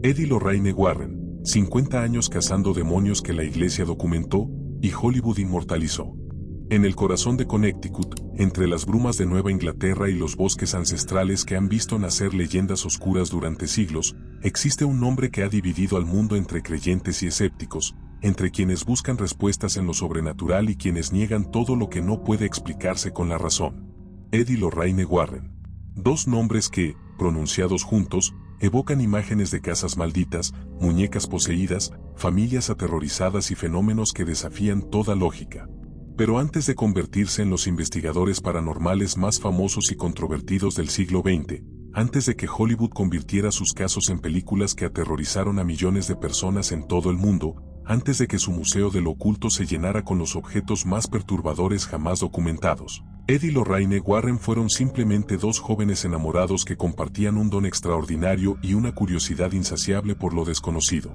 Ed y Lorraine Warren, 50 años cazando demonios que la iglesia documentó y Hollywood inmortalizó. En el corazón de Connecticut, entre las brumas de Nueva Inglaterra y los bosques ancestrales que han visto nacer leyendas oscuras durante siglos, existe un nombre que ha dividido al mundo entre creyentes y escépticos, entre quienes buscan respuestas en lo sobrenatural y quienes niegan todo lo que no puede explicarse con la razón. Ed y Lorraine Warren. Dos nombres que, pronunciados juntos, evocan imágenes de casas malditas, muñecas poseídas, familias aterrorizadas y fenómenos que desafían toda lógica. Pero antes de convertirse en los investigadores paranormales más famosos y controvertidos del siglo XX, antes de que Hollywood convirtiera sus casos en películas que aterrorizaron a millones de personas en todo el mundo, antes de que su museo del oculto se llenara con los objetos más perturbadores jamás documentados, Ed y Lorraine Warren fueron simplemente dos jóvenes enamorados que compartían un don extraordinario y una curiosidad insaciable por lo desconocido.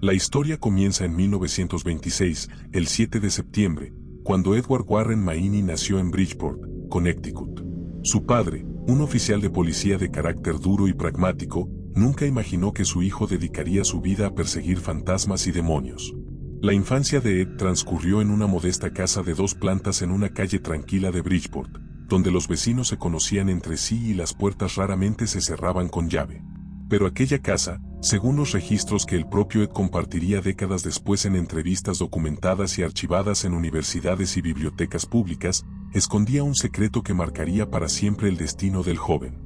La historia comienza en 1926, el 7 de septiembre, cuando Edward Warren Mahoney nació en Bridgeport, Connecticut. Su padre, un oficial de policía de carácter duro y pragmático, nunca imaginó que su hijo dedicaría su vida a perseguir fantasmas y demonios. La infancia de Ed transcurrió en una modesta casa de 2 plantas en una calle tranquila de Bridgeport, donde los vecinos se conocían entre sí y las puertas raramente se cerraban con llave. Pero aquella casa, según los registros que el propio Ed compartiría décadas después en entrevistas documentadas y archivadas en universidades y bibliotecas públicas, escondía un secreto que marcaría para siempre el destino del joven.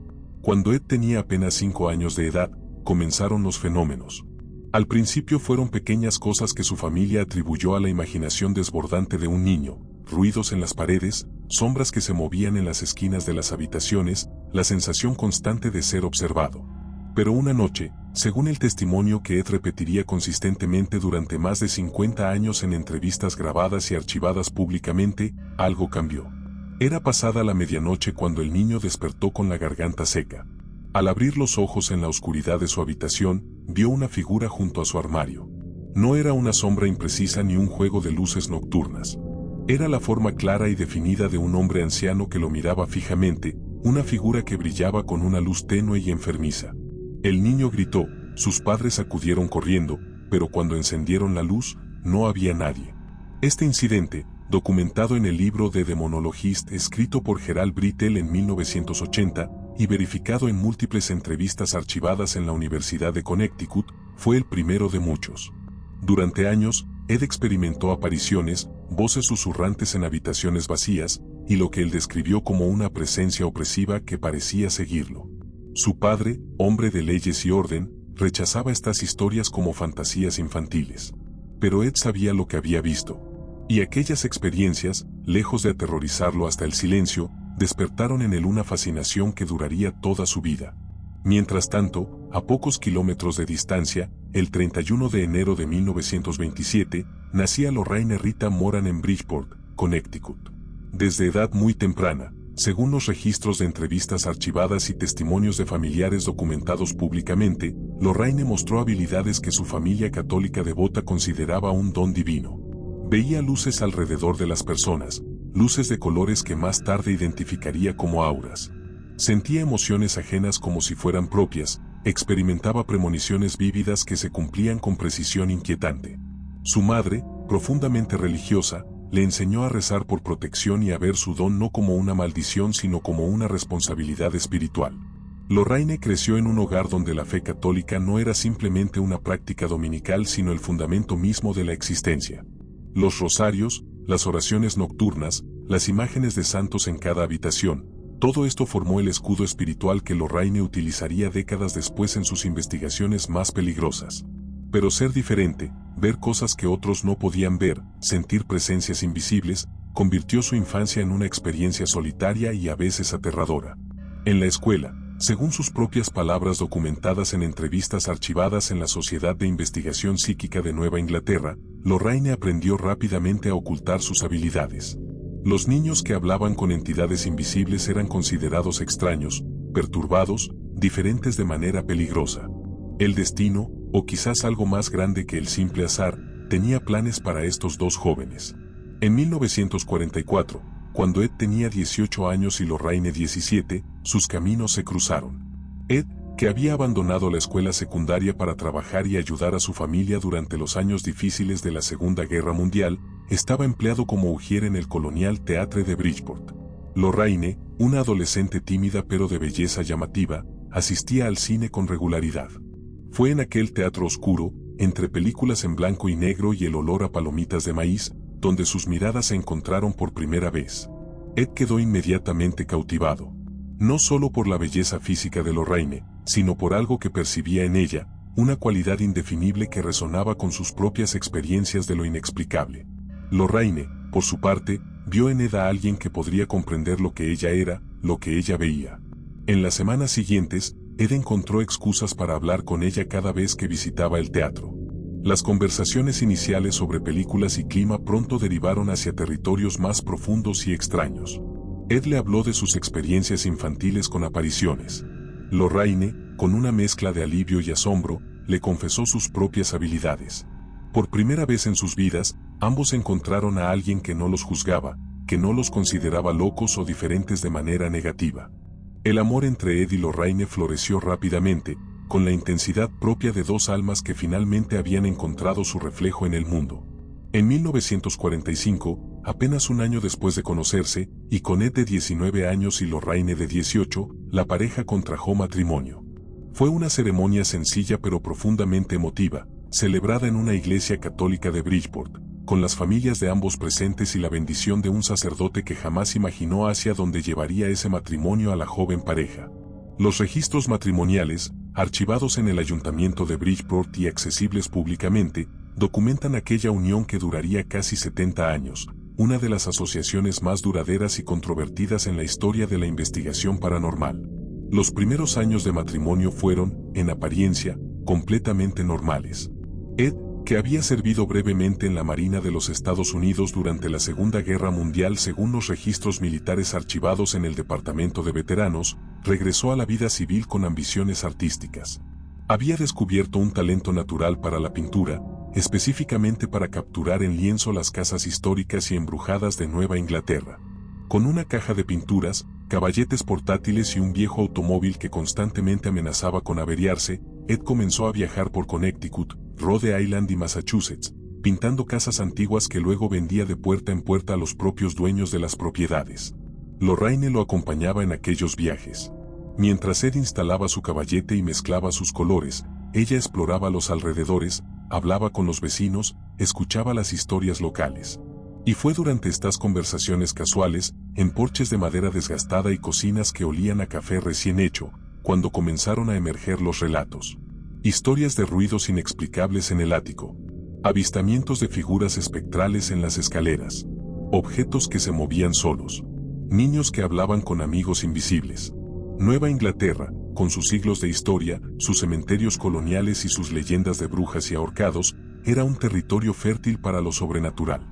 Cuando Ed tenía apenas 5 años de edad, comenzaron los fenómenos. Al principio fueron pequeñas cosas que su familia atribuyó a la imaginación desbordante de un niño: ruidos en las paredes, sombras que se movían en las esquinas de las habitaciones, la sensación constante de ser observado. Pero una noche, según el testimonio que Ed repetiría consistentemente durante más de 50 años en entrevistas grabadas y archivadas públicamente, algo cambió. Era pasada la medianoche cuando el niño despertó con la garganta seca. Al abrir los ojos en la oscuridad de su habitación, vio una figura junto a su armario. No era una sombra imprecisa ni un juego de luces nocturnas. Era la forma clara y definida de un hombre anciano que lo miraba fijamente, una figura que brillaba con una luz tenue y enfermiza. El niño gritó, sus padres acudieron corriendo, pero cuando encendieron la luz, no había nadie. Este incidente, documentado en el libro The Demonologist escrito por Gerald Brittle en 1980, y verificado en múltiples entrevistas archivadas en la Universidad de Connecticut, fue el primero de muchos. Durante años, Ed experimentó apariciones, voces susurrantes en habitaciones vacías, y lo que él describió como una presencia opresiva que parecía seguirlo. Su padre, hombre de leyes y orden, rechazaba estas historias como fantasías infantiles. Pero Ed sabía lo que había visto. Y aquellas experiencias, lejos de aterrorizarlo hasta el silencio, despertaron en él una fascinación que duraría toda su vida. Mientras tanto, a pocos kilómetros de distancia, el 31 de enero de 1927, nacía Lorraine Rita Moran en Bridgeport, Connecticut. Desde edad muy temprana, según los registros de entrevistas archivadas y testimonios de familiares documentados públicamente, Lorraine mostró habilidades que su familia católica devota consideraba un don divino. Veía luces alrededor de las personas, luces de colores que más tarde identificaría como auras. Sentía emociones ajenas como si fueran propias, experimentaba premoniciones vívidas que se cumplían con precisión inquietante. Su madre, profundamente religiosa, le enseñó a rezar por protección y a ver su don no como una maldición sino como una responsabilidad espiritual. Lorraine creció en un hogar donde la fe católica no era simplemente una práctica dominical sino el fundamento mismo de la existencia. Los rosarios, las oraciones nocturnas, las imágenes de santos en cada habitación, todo esto formó el escudo espiritual que Lorraine utilizaría décadas después en sus investigaciones más peligrosas. Pero ser diferente, ver cosas que otros no podían ver, sentir presencias invisibles, convirtió su infancia en una experiencia solitaria y a veces aterradora. En la escuela, según sus propias palabras documentadas en entrevistas archivadas en la Sociedad de Investigación Psíquica de Nueva Inglaterra, Lorraine aprendió rápidamente a ocultar sus habilidades. Los niños que hablaban con entidades invisibles eran considerados extraños, perturbados, diferentes de manera peligrosa. El destino, o quizás algo más grande que el simple azar, tenía planes para estos dos jóvenes. En 1944, cuando Ed tenía 18 años y Lorraine 17, sus caminos se cruzaron. Ed, que había abandonado la escuela secundaria para trabajar y ayudar a su familia durante los años difíciles de la Segunda Guerra Mundial, estaba empleado como ujier en el Colonial Theatre de Bridgeport. Lorraine, una adolescente tímida pero de belleza llamativa, asistía al cine con regularidad. Fue en aquel teatro oscuro, entre películas en blanco y negro y el olor a palomitas de maíz, donde sus miradas se encontraron por primera vez. Ed quedó inmediatamente cautivado. No solo por la belleza física de Lorraine, sino por algo que percibía en ella, una cualidad indefinible que resonaba con sus propias experiencias de lo inexplicable. Lorraine, por su parte, vio en Ed a alguien que podría comprender lo que ella era, lo que ella veía. En las semanas siguientes, Ed encontró excusas para hablar con ella cada vez que visitaba el teatro. Las conversaciones iniciales sobre películas y clima pronto derivaron hacia territorios más profundos y extraños. Ed le habló de sus experiencias infantiles con apariciones. Lorraine, con una mezcla de alivio y asombro, le confesó sus propias habilidades. Por primera vez en sus vidas, ambos encontraron a alguien que no los juzgaba, que no los consideraba locos o diferentes de manera negativa. El amor entre Ed y Lorraine floreció rápidamente, con la intensidad propia de dos almas que finalmente habían encontrado su reflejo en el mundo. En 1945, apenas un año después de conocerse, y con Ed de 19 años y Lorraine de 18, la pareja contrajo matrimonio. Fue una ceremonia sencilla pero profundamente emotiva, celebrada en una iglesia católica de Bridgeport, con las familias de ambos presentes y la bendición de un sacerdote que jamás imaginó hacia dónde llevaría ese matrimonio a la joven pareja. Los registros matrimoniales, archivados en el ayuntamiento de Bridgeport y accesibles públicamente, documentan aquella unión que duraría casi 70 años, una de las asociaciones más duraderas y controvertidas en la historia de la investigación paranormal. Los primeros años de matrimonio fueron, en apariencia, completamente normales. Ed, que había servido brevemente en la Marina de los Estados Unidos durante la Segunda Guerra Mundial según los registros militares archivados en el Departamento de Veteranos, regresó a la vida civil con ambiciones artísticas. Había descubierto un talento natural para la pintura, específicamente para capturar en lienzo las casas históricas y embrujadas de Nueva Inglaterra. Con una caja de pinturas, caballetes portátiles y un viejo automóvil que constantemente amenazaba con averiarse, Ed comenzó a viajar por Connecticut, Rhode Island y Massachusetts, pintando casas antiguas que luego vendía de puerta en puerta a los propios dueños de las propiedades. Lorraine lo acompañaba en aquellos viajes. Mientras Ed instalaba su caballete y mezclaba sus colores, ella exploraba los alrededores, hablaba con los vecinos, escuchaba las historias locales. Y fue durante estas conversaciones casuales, en porches de madera desgastada y cocinas que olían a café recién hecho, cuando comenzaron a emerger los relatos. Historias de ruidos inexplicables en el ático, avistamientos de figuras espectrales en las escaleras, objetos que se movían solos, niños que hablaban con amigos invisibles. Nueva Inglaterra, con sus siglos de historia, sus cementerios coloniales y sus leyendas de brujas y ahorcados, era un territorio fértil para lo sobrenatural.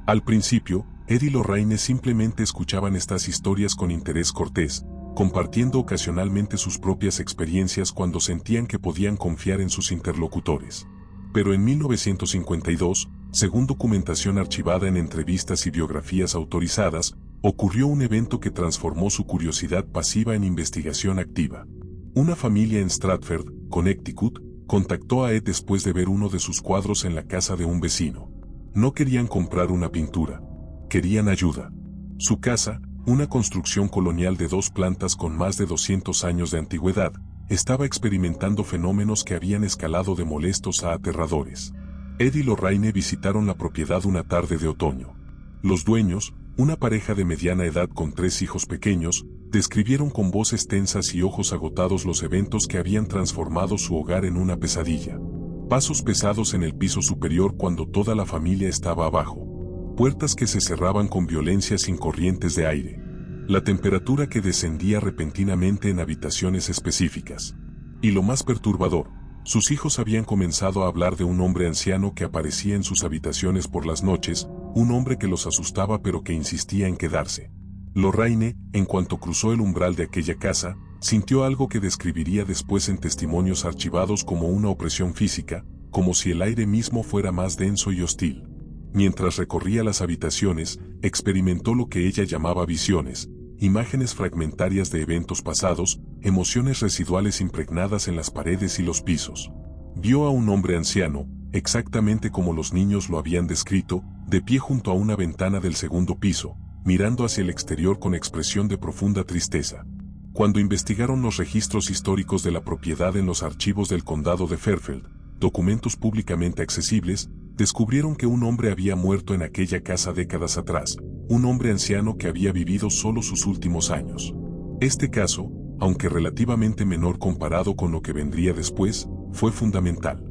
Al principio, Ed y Lorraine simplemente escuchaban estas historias con interés cortés, compartiendo ocasionalmente sus propias experiencias cuando sentían que podían confiar en sus interlocutores. Pero en 1952, según documentación archivada en entrevistas y biografías autorizadas, ocurrió un evento que transformó su curiosidad pasiva en investigación activa. Una familia en Stratford, Connecticut, contactó a Ed después de ver uno de sus cuadros en la casa de un vecino. No querían comprar una pintura, querían ayuda. Su casa, una construcción colonial de 2 plantas con más de 200 años de antigüedad, estaba experimentando fenómenos que habían escalado de molestos a aterradores. Ed y Lorraine visitaron la propiedad una tarde de otoño. Los dueños, una pareja de mediana edad con 3 hijos pequeños, describieron con voces tensas y ojos agotados los eventos que habían transformado su hogar en una pesadilla. Pasos pesados en el piso superior cuando toda la familia estaba abajo. Puertas que se cerraban con violencia sin corrientes de aire. La temperatura que descendía repentinamente en habitaciones específicas. Y lo más perturbador, sus hijos habían comenzado a hablar de un hombre anciano que aparecía en sus habitaciones por las noches, un hombre que los asustaba pero que insistía en quedarse. Lorraine, en cuanto cruzó el umbral de aquella casa, sintió algo que describiría después en testimonios archivados como una opresión física, como si el aire mismo fuera más denso y hostil. Mientras recorría las habitaciones, experimentó lo que ella llamaba visiones, imágenes fragmentarias de eventos pasados, emociones residuales impregnadas en las paredes y los pisos. Vio a un hombre anciano, exactamente como los niños lo habían descrito, de pie junto a una ventana del segundo piso, mirando hacia el exterior con expresión de profunda tristeza. Cuando investigaron los registros históricos de la propiedad en los archivos del condado de Fairfield, documentos públicamente accesibles, descubrieron que un hombre había muerto en aquella casa décadas atrás, un hombre anciano que había vivido solo sus últimos años. Este caso, aunque relativamente menor comparado con lo que vendría después, fue fundamental.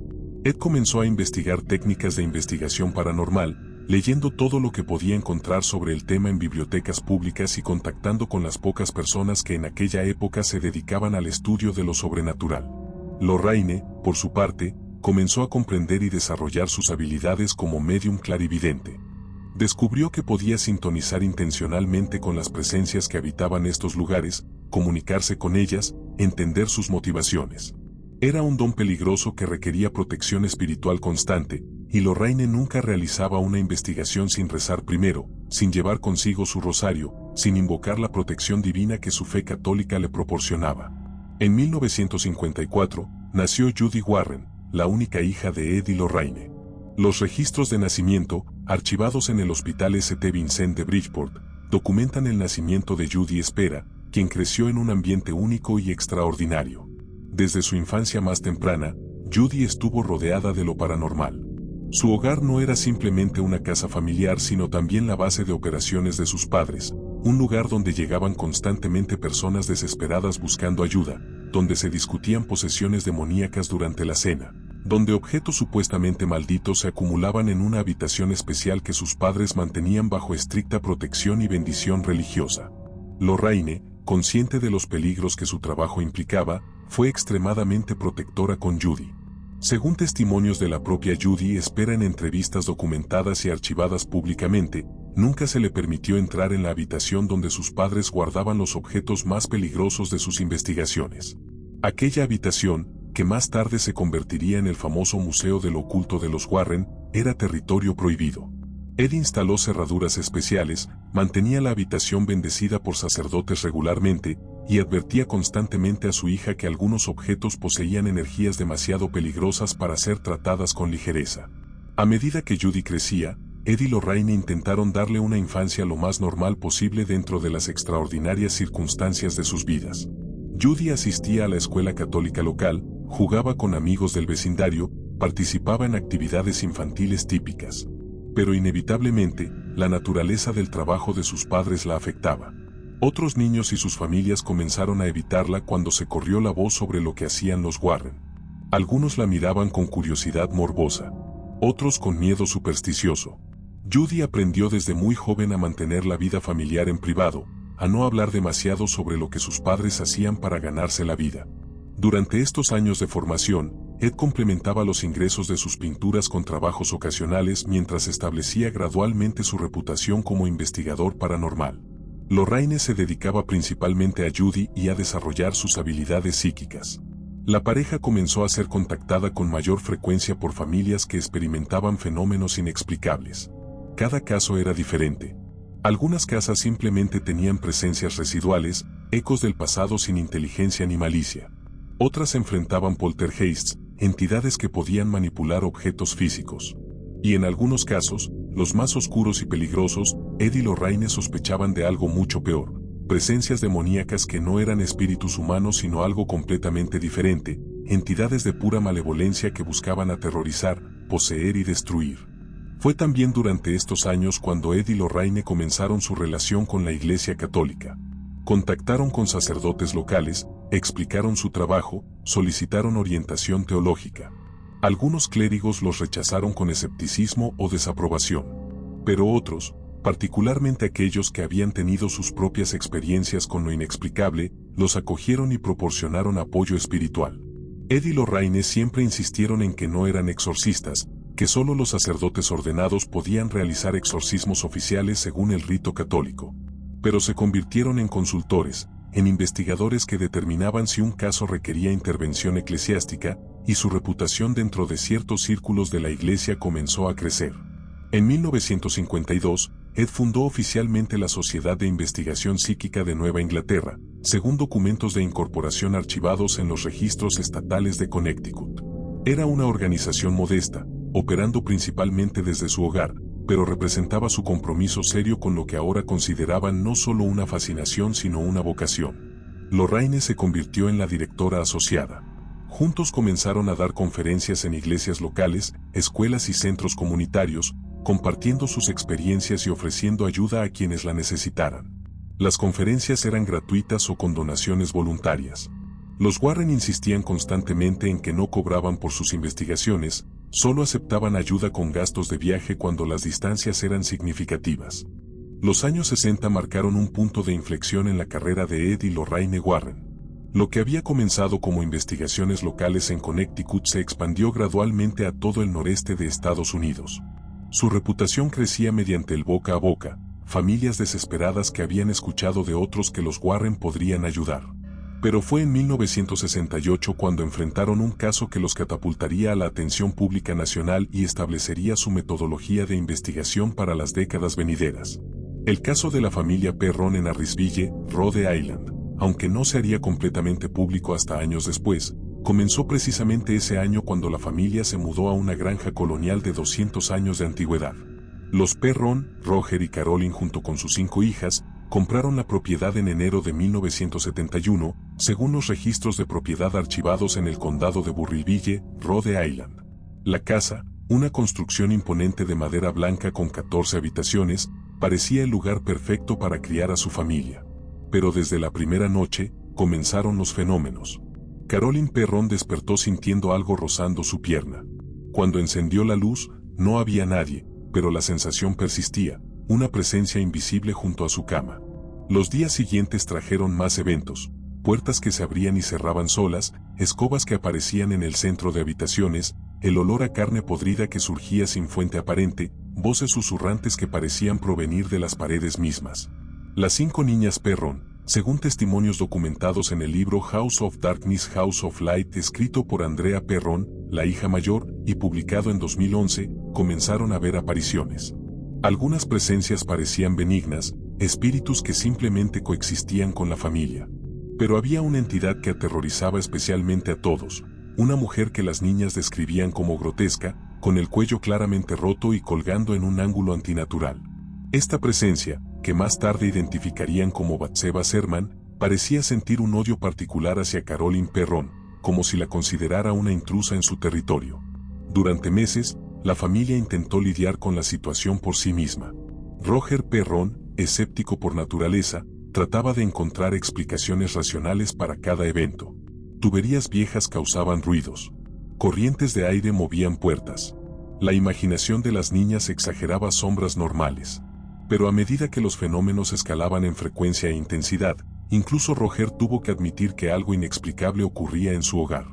Ed comenzó a investigar técnicas de investigación paranormal, leyendo todo lo que podía encontrar sobre el tema en bibliotecas públicas y contactando con las pocas personas que en aquella época se dedicaban al estudio de lo sobrenatural. Lorraine, por su parte, comenzó a comprender y desarrollar sus habilidades como medium clarividente. Descubrió que podía sintonizar intencionalmente con las presencias que habitaban estos lugares, comunicarse con ellas, entender sus motivaciones. Era un don peligroso que requería protección espiritual constante, y Lorraine nunca realizaba una investigación sin rezar primero, sin llevar consigo su rosario, sin invocar la protección divina que su fe católica le proporcionaba. En 1954, nació Judy Warren, la única hija de Ed y Lorraine. Los registros de nacimiento, archivados en el Hospital St. Vincent de Bridgeport, documentan el nacimiento de Judy Espera, quien creció en un ambiente único y extraordinario. Desde su infancia más temprana, Judy estuvo rodeada de lo paranormal. Su hogar no era simplemente una casa familiar, sino también la base de operaciones de sus padres, un lugar donde llegaban constantemente personas desesperadas buscando ayuda, donde se discutían posesiones demoníacas durante la cena, donde objetos supuestamente malditos se acumulaban en una habitación especial que sus padres mantenían bajo estricta protección y bendición religiosa. Lorraine, consciente de los peligros que su trabajo implicaba, fue extremadamente protectora con Judy. Según testimonios de la propia Judy Espera en entrevistas documentadas y archivadas públicamente, nunca se le permitió entrar en la habitación donde sus padres guardaban los objetos más peligrosos de sus investigaciones. Aquella habitación, que más tarde se convertiría en el famoso Museo del Oculto de los Warren, era territorio prohibido. Ed instaló cerraduras especiales, mantenía la habitación bendecida por sacerdotes regularmente, y advertía constantemente a su hija que algunos objetos poseían energías demasiado peligrosas para ser tratadas con ligereza. A medida que Judy crecía, Ed y Lorraine intentaron darle una infancia lo más normal posible dentro de las extraordinarias circunstancias de sus vidas. Judy asistía a la escuela católica local, jugaba con amigos del vecindario, participaba en actividades infantiles típicas. Pero inevitablemente, la naturaleza del trabajo de sus padres la afectaba. Otros niños y sus familias comenzaron a evitarla cuando se corrió la voz sobre lo que hacían los Warren. Algunos la miraban con curiosidad morbosa, otros con miedo supersticioso. Judy aprendió desde muy joven a mantener la vida familiar en privado, a no hablar demasiado sobre lo que sus padres hacían para ganarse la vida. Durante estos años de formación, Ed complementaba los ingresos de sus pinturas con trabajos ocasionales mientras establecía gradualmente su reputación como investigador paranormal. Lorraine se dedicaba principalmente a Judy y a desarrollar sus habilidades psíquicas. La pareja comenzó a ser contactada con mayor frecuencia por familias que experimentaban fenómenos inexplicables. Cada caso era diferente. Algunas casas simplemente tenían presencias residuales, ecos del pasado sin inteligencia ni malicia. Otras enfrentaban poltergeists, entidades que podían manipular objetos físicos. Y en algunos casos, los más oscuros y peligrosos, Ed y Lorraine sospechaban de algo mucho peor, presencias demoníacas que no eran espíritus humanos sino algo completamente diferente, entidades de pura malevolencia que buscaban aterrorizar, poseer y destruir. Fue también durante estos años cuando Ed y Lorraine comenzaron su relación con la Iglesia Católica. Contactaron con sacerdotes locales, explicaron su trabajo, solicitaron orientación teológica. Algunos clérigos los rechazaron con escepticismo o desaprobación. Pero otros, particularmente aquellos que habían tenido sus propias experiencias con lo inexplicable, los acogieron y proporcionaron apoyo espiritual. Ed y Lorraine siempre insistieron en que no eran exorcistas, que solo los sacerdotes ordenados podían realizar exorcismos oficiales según el rito católico. Pero se convirtieron en consultores, en investigadores que determinaban si un caso requería intervención eclesiástica, y su reputación dentro de ciertos círculos de la Iglesia comenzó a crecer. En 1952, Ed fundó oficialmente la Sociedad de Investigación Psíquica de Nueva Inglaterra, según documentos de incorporación archivados en los registros estatales de Connecticut. Era una organización modesta, operando principalmente desde su hogar, pero representaba su compromiso serio con lo que ahora consideraban no solo una fascinación sino una vocación. Lorraine se convirtió en la directora asociada. Juntos comenzaron a dar conferencias en iglesias locales, escuelas y centros comunitarios, compartiendo sus experiencias y ofreciendo ayuda a quienes la necesitaran. Las conferencias eran gratuitas o con donaciones voluntarias. Los Warren insistían constantemente en que no cobraban por sus investigaciones, solo aceptaban ayuda con gastos de viaje cuando las distancias eran significativas. Los años 60 marcaron un punto de inflexión en la carrera de Ed y Lorraine Warren. Lo que había comenzado como investigaciones locales en Connecticut se expandió gradualmente a todo el noreste de Estados Unidos. Su reputación crecía mediante el boca a boca, familias desesperadas que habían escuchado de otros que los Warren podrían ayudar. Pero fue en 1968 cuando enfrentaron un caso que los catapultaría a la atención pública nacional y establecería su metodología de investigación para las décadas venideras. El caso de la familia Perron en Harrisville, Rhode Island, aunque no se haría completamente público hasta años después, comenzó precisamente ese año cuando la familia se mudó a una granja colonial de 200 años de antigüedad. Los Perron, Roger y Caroline junto con sus 5 hijas, compraron la propiedad en enero de 1971, según los registros de propiedad archivados en el condado de Burrillville, Rhode Island. La casa, una construcción imponente de madera blanca con 14 habitaciones, parecía el lugar perfecto para criar a su familia. Pero desde la primera noche, comenzaron los fenómenos. Caroline Perron despertó sintiendo algo rozando su pierna. Cuando encendió la luz, no había nadie, pero la sensación persistía, una presencia invisible junto a su cama. Los días siguientes trajeron más eventos, puertas que se abrían y cerraban solas, escobas que aparecían en el centro de habitaciones, el olor a carne podrida que surgía sin fuente aparente, voces susurrantes que parecían provenir de las paredes mismas. Las 5 niñas Perron, según testimonios documentados en el libro House of Darkness, House of Light, escrito por Andrea Perron, la hija mayor, y publicado en 2011, comenzaron a ver apariciones. Algunas presencias parecían benignas, espíritus que simplemente coexistían con la familia. Pero había una entidad que aterrorizaba especialmente a todos, una mujer que las niñas describían como grotesca, con el cuello claramente roto y colgando en un ángulo antinatural. Esta presencia, que más tarde identificarían como Bathsheba Sherman, parecía sentir un odio particular hacia Caroline Perron, como si la considerara una intrusa en su territorio. Durante meses, la familia intentó lidiar con la situación por sí misma. Roger Perron, escéptico por naturaleza, trataba de encontrar explicaciones racionales para cada evento. Tuberías viejas causaban ruidos. Corrientes de aire movían puertas. La imaginación de las niñas exageraba sombras normales. Pero a medida que los fenómenos escalaban en frecuencia e intensidad, incluso Roger tuvo que admitir que algo inexplicable ocurría en su hogar.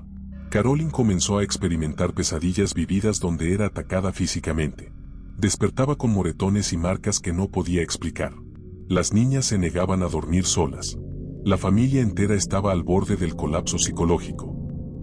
Caroline comenzó a experimentar pesadillas vividas donde era atacada físicamente. Despertaba con moretones y marcas que no podía explicar. Las niñas se negaban a dormir solas. La familia entera estaba al borde del colapso psicológico.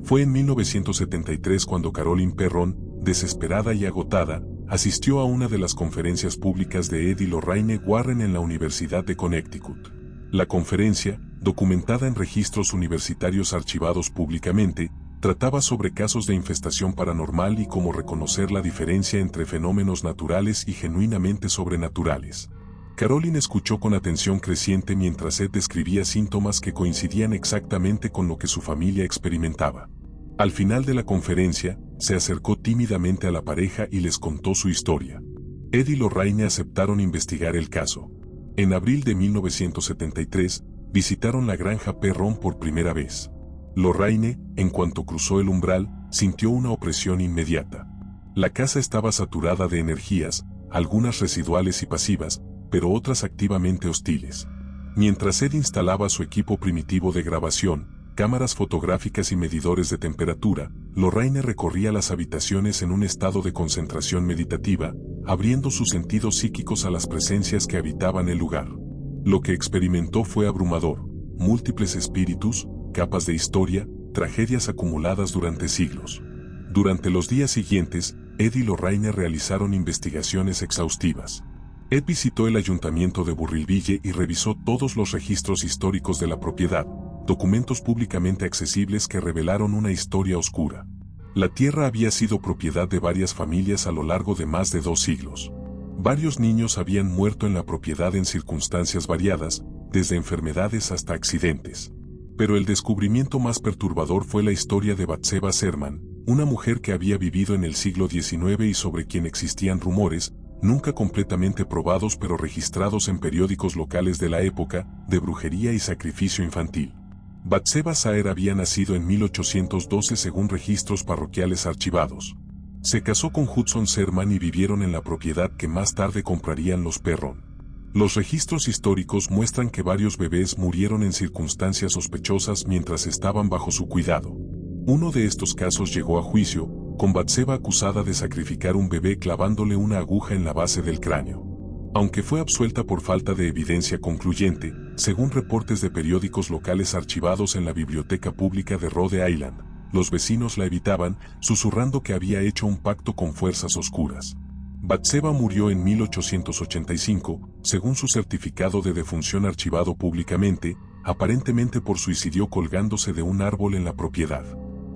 Fue en 1973 cuando Caroline Perron, desesperada y agotada, asistió a una de las conferencias públicas de Ed y Lorraine Warren en la Universidad de Connecticut. La conferencia, documentada en registros universitarios archivados públicamente, trataba sobre casos de infestación paranormal y cómo reconocer la diferencia entre fenómenos naturales y genuinamente sobrenaturales. Caroline escuchó con atención creciente mientras Ed describía síntomas que coincidían exactamente con lo que su familia experimentaba. Al final de la conferencia, se acercó tímidamente a la pareja y les contó su historia. Ed y Lorraine aceptaron investigar el caso. En abril de 1973, visitaron la granja Perron por primera vez. Lorraine, en cuanto cruzó el umbral, sintió una opresión inmediata. La casa estaba saturada de energías, algunas residuales y pasivas, pero otras activamente hostiles. Mientras Ed instalaba su equipo primitivo de grabación, cámaras fotográficas y medidores de temperatura, Lorraine recorría las habitaciones en un estado de concentración meditativa, abriendo sus sentidos psíquicos a las presencias que habitaban el lugar. Lo que experimentó fue abrumador: múltiples espíritus, capas de historia, tragedias acumuladas durante siglos. Durante los días siguientes, Ed y Lorraine realizaron investigaciones exhaustivas. Ed visitó el ayuntamiento de Burrillville y revisó todos los registros históricos de la propiedad, documentos públicamente accesibles que revelaron una historia oscura. La tierra había sido propiedad de varias familias a lo largo de más de 2 siglos. Varios niños habían muerto en la propiedad en circunstancias variadas, desde enfermedades hasta accidentes. Pero el descubrimiento más perturbador fue la historia de Bathsheba Sherman, una mujer que había vivido en el siglo XIX y sobre quien existían rumores, nunca completamente probados pero registrados en periódicos locales de la época, de brujería y sacrificio infantil. Bathsheba Saer había nacido en 1812 según registros parroquiales archivados. Se casó con Hudson Sherman y vivieron en la propiedad que más tarde comprarían los Perron. Los registros históricos muestran que varios bebés murieron en circunstancias sospechosas mientras estaban bajo su cuidado. Uno de estos casos llegó a juicio, con Bathsheba acusada de sacrificar un bebé clavándole una aguja en la base del cráneo. Aunque fue absuelta por falta de evidencia concluyente, según reportes de periódicos locales archivados en la Biblioteca Pública de Rhode Island, los vecinos la evitaban, susurrando que había hecho un pacto con fuerzas oscuras. Bathsheba murió en 1885, según su certificado de defunción archivado públicamente, aparentemente por suicidio colgándose de un árbol en la propiedad.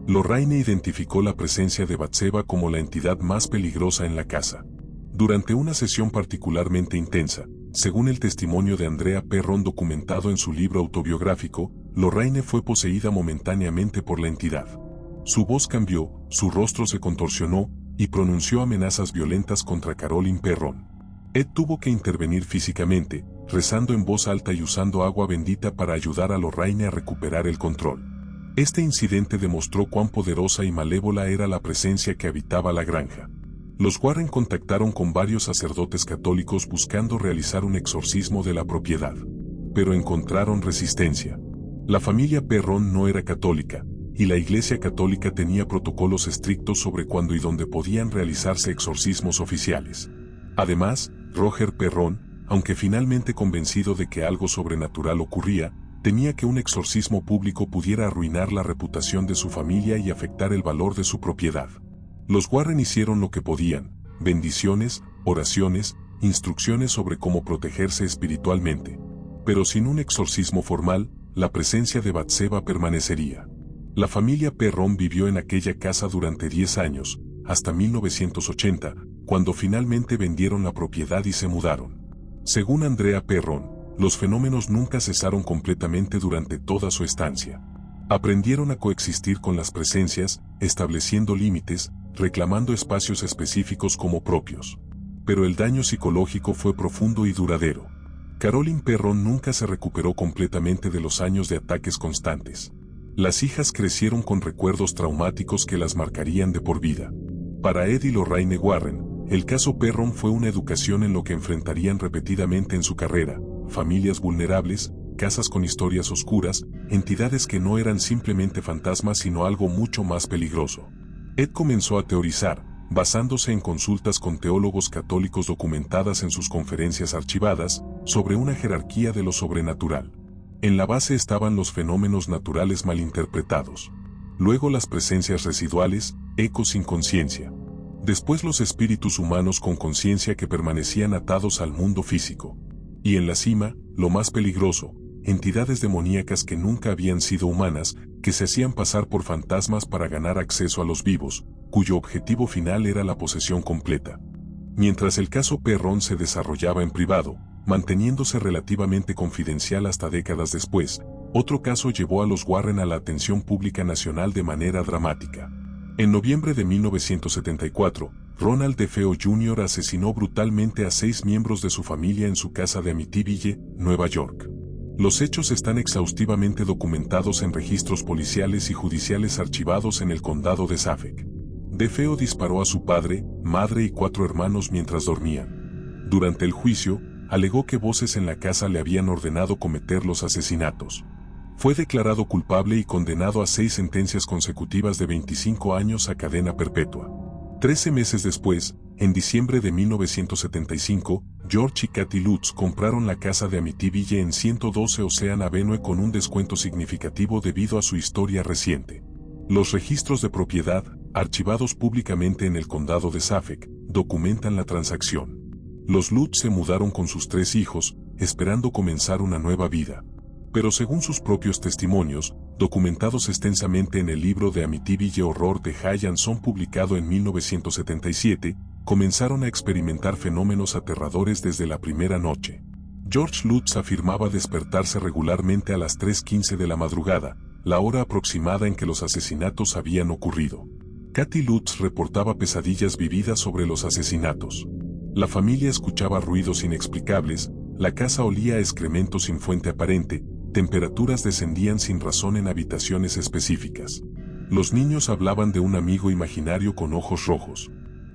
Lorraine identificó la presencia de Bathsheba como la entidad más peligrosa en la casa. Durante una sesión particularmente intensa, según el testimonio de Andrea Perron documentado en su libro autobiográfico, Lorraine fue poseída momentáneamente por la entidad. Su voz cambió, su rostro se contorsionó, y pronunció amenazas violentas contra Caroline Perron. Ed tuvo que intervenir físicamente, rezando en voz alta y usando agua bendita para ayudar a Lorraine a recuperar el control. Este incidente demostró cuán poderosa y malévola era la presencia que habitaba la granja. Los Warren contactaron con varios sacerdotes católicos buscando realizar un exorcismo de la propiedad. Pero encontraron resistencia. La familia Perron no era católica, y la Iglesia Católica tenía protocolos estrictos sobre cuándo y dónde podían realizarse exorcismos oficiales. Además, Roger Perron, aunque finalmente convencido de que algo sobrenatural ocurría, temía que un exorcismo público pudiera arruinar la reputación de su familia y afectar el valor de su propiedad. Los Warren hicieron lo que podían: bendiciones, oraciones, instrucciones sobre cómo protegerse espiritualmente. Pero sin un exorcismo formal, la presencia de Bathsheba permanecería. La familia Perron vivió en aquella casa durante 10 años, hasta 1980, cuando finalmente vendieron la propiedad y se mudaron. Según Andrea Perron, los fenómenos nunca cesaron completamente durante toda su estancia. Aprendieron a coexistir con las presencias, estableciendo límites, reclamando espacios específicos como propios. Pero el daño psicológico fue profundo y duradero. Caroline Perron nunca se recuperó completamente de los años de ataques constantes. Las hijas crecieron con recuerdos traumáticos que las marcarían de por vida. Para Ed y Lorraine Warren, el caso Perron fue una educación en lo que enfrentarían repetidamente en su carrera: familias vulnerables, casas con historias oscuras, entidades que no eran simplemente fantasmas sino algo mucho más peligroso. Ed comenzó a teorizar, basándose en consultas con teólogos católicos documentadas en sus conferencias archivadas, sobre una jerarquía de lo sobrenatural. En la base estaban los fenómenos naturales malinterpretados. Luego las presencias residuales, ecos sin conciencia. Después los espíritus humanos con conciencia que permanecían atados al mundo físico. Y en la cima, lo más peligroso, entidades demoníacas que nunca habían sido humanas, que se hacían pasar por fantasmas para ganar acceso a los vivos, cuyo objetivo final era la posesión completa. Mientras el caso Perron se desarrollaba en privado, manteniéndose relativamente confidencial hasta décadas después, otro caso llevó a los Warren a la atención pública nacional de manera dramática. En noviembre de 1974, Ronald DeFeo Jr. asesinó brutalmente a 6 miembros de su familia en su casa de Amityville, Nueva York. Los hechos están exhaustivamente documentados en registros policiales y judiciales archivados en el condado de Suffolk. DeFeo disparó a su padre, madre y 4 hermanos mientras dormían. Durante el juicio, alegó que voces en la casa le habían ordenado cometer los asesinatos. Fue declarado culpable y condenado a 6 sentencias consecutivas de 25 años a cadena perpetua. 13 meses después, en diciembre de 1975, George y Kathy Lutz compraron la casa de Amityville en 112 Ocean Avenue con un descuento significativo debido a su historia reciente. Los registros de propiedad, archivados públicamente en el condado de Suffolk, documentan la transacción. Los Lutz se mudaron con sus 3 hijos, esperando comenzar una nueva vida. Pero según sus propios testimonios, documentados extensamente en el libro de Amityville Horror de Jay Anson publicado en 1977, comenzaron a experimentar fenómenos aterradores desde la primera noche. George Lutz afirmaba despertarse regularmente a las 3:15 de la madrugada, la hora aproximada en que los asesinatos habían ocurrido. Kathy Lutz reportaba pesadillas vividas sobre los asesinatos. La familia escuchaba ruidos inexplicables, la casa olía a excremento sin fuente aparente, temperaturas descendían sin razón en habitaciones específicas. Los niños hablaban de un amigo imaginario con ojos rojos.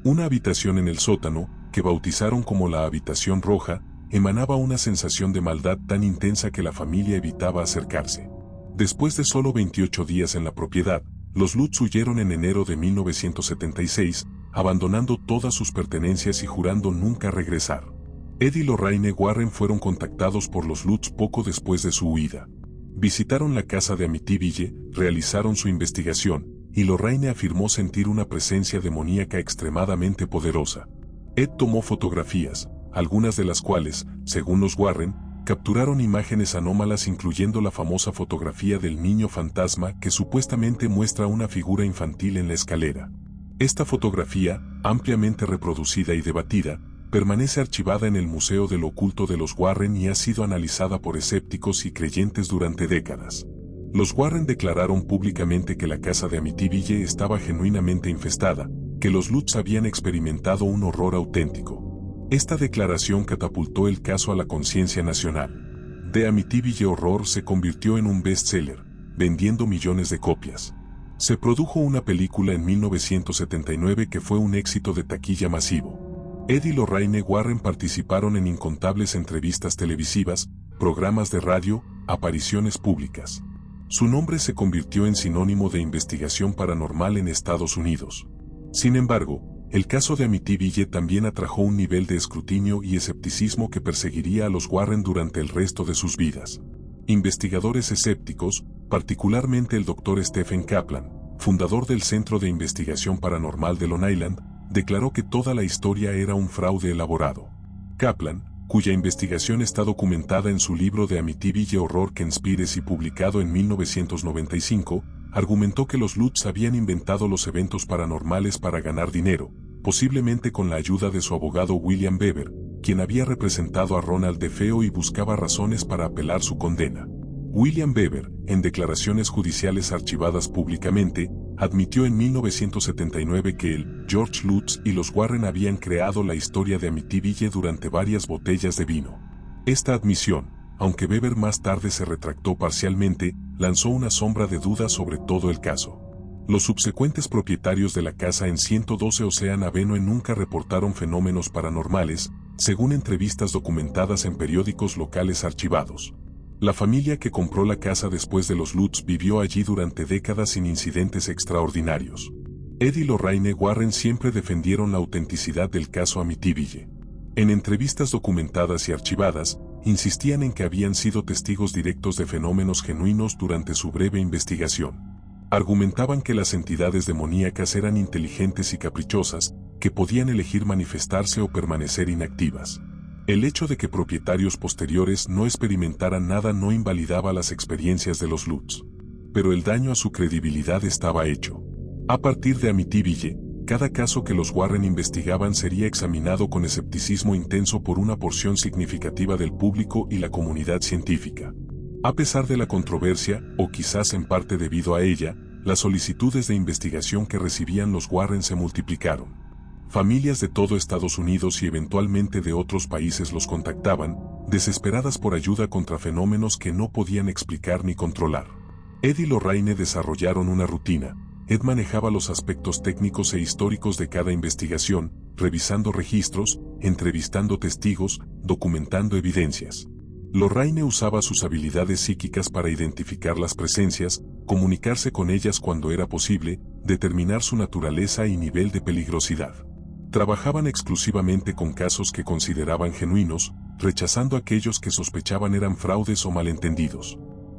Una habitación en el sótano, que bautizaron como la habitación roja, emanaba una sensación de maldad tan intensa que la familia evitaba acercarse. Después de solo 28 días en la propiedad, los Lutz huyeron en enero de 1976, abandonando todas sus pertenencias y jurando nunca regresar. Ed y Lorraine Warren fueron contactados por los Lutz poco después de su huida. Visitaron la casa de Amityville, realizaron su investigación, y Lorraine afirmó sentir una presencia demoníaca extremadamente poderosa. Ed tomó fotografías, algunas de las cuales, según los Warren, capturaron imágenes anómalas incluyendo la famosa fotografía del niño fantasma que supuestamente muestra una figura infantil en la escalera. Esta fotografía, ampliamente reproducida y debatida, permanece archivada en el Museo del Oculto de los Warren y ha sido analizada por escépticos y creyentes durante décadas. Los Warren declararon públicamente que la casa de Amityville estaba genuinamente infestada, que los Lutz habían experimentado un horror auténtico. Esta declaración catapultó el caso a la conciencia nacional. The Amityville Horror se convirtió en un bestseller, vendiendo millones de copias. Se produjo una película en 1979 que fue un éxito de taquilla masivo. Ed y Lorraine Warren participaron en incontables entrevistas televisivas, programas de radio, apariciones públicas. Su nombre se convirtió en sinónimo de investigación paranormal en Estados Unidos. Sin embargo, el caso de Amityville también atrajo un nivel de escrutinio y escepticismo que perseguiría a los Warren durante el resto de sus vidas. Investigadores escépticos, particularmente el Dr. Stephen Kaplan, fundador del Centro de Investigación Paranormal de Long Island, declaró que toda la historia era un fraude elaborado. Kaplan, cuya investigación está documentada en su libro de Amityville Horror Conspiracy publicado en 1995, argumentó que los Lutz habían inventado los eventos paranormales para ganar dinero, posiblemente con la ayuda de su abogado William Beber, quien había representado a Ronald DeFeo y buscaba razones para apelar su condena. William Beber, en declaraciones judiciales archivadas públicamente, admitió en 1979 que él, George Lutz y los Warren habían creado la historia de Amityville durante varias botellas de vino. Esta admisión, aunque Beber más tarde se retractó parcialmente, lanzó una sombra de duda sobre todo el caso. Los subsecuentes propietarios de la casa en 112 Ocean Avenue nunca reportaron fenómenos paranormales, según entrevistas documentadas en periódicos locales archivados. La familia que compró la casa después de los Lutz vivió allí durante décadas sin incidentes extraordinarios. Ed y Lorraine Warren siempre defendieron la autenticidad del caso Amityville. En entrevistas documentadas y archivadas, insistían en que habían sido testigos directos de fenómenos genuinos durante su breve investigación. Argumentaban que las entidades demoníacas eran inteligentes y caprichosas, que podían elegir manifestarse o permanecer inactivas. El hecho de que propietarios posteriores no experimentaran nada no invalidaba las experiencias de los Lutz. Pero el daño a su credibilidad estaba hecho. A partir de Amityville, cada caso que los Warren investigaban sería examinado con escepticismo intenso por una porción significativa del público y la comunidad científica. A pesar de la controversia, o quizás en parte debido a ella, las solicitudes de investigación que recibían los Warren se multiplicaron. Familias de todo Estados Unidos y eventualmente de otros países los contactaban, desesperadas por ayuda contra fenómenos que no podían explicar ni controlar. Ed y Lorraine desarrollaron una rutina. Ed manejaba los aspectos técnicos e históricos de cada investigación, revisando registros, entrevistando testigos, documentando evidencias. Lorraine usaba sus habilidades psíquicas para identificar las presencias, comunicarse con ellas cuando era posible, determinar su naturaleza y nivel de peligrosidad. Trabajaban exclusivamente con casos que consideraban genuinos, rechazando aquellos que sospechaban eran fraudes o malentendidos.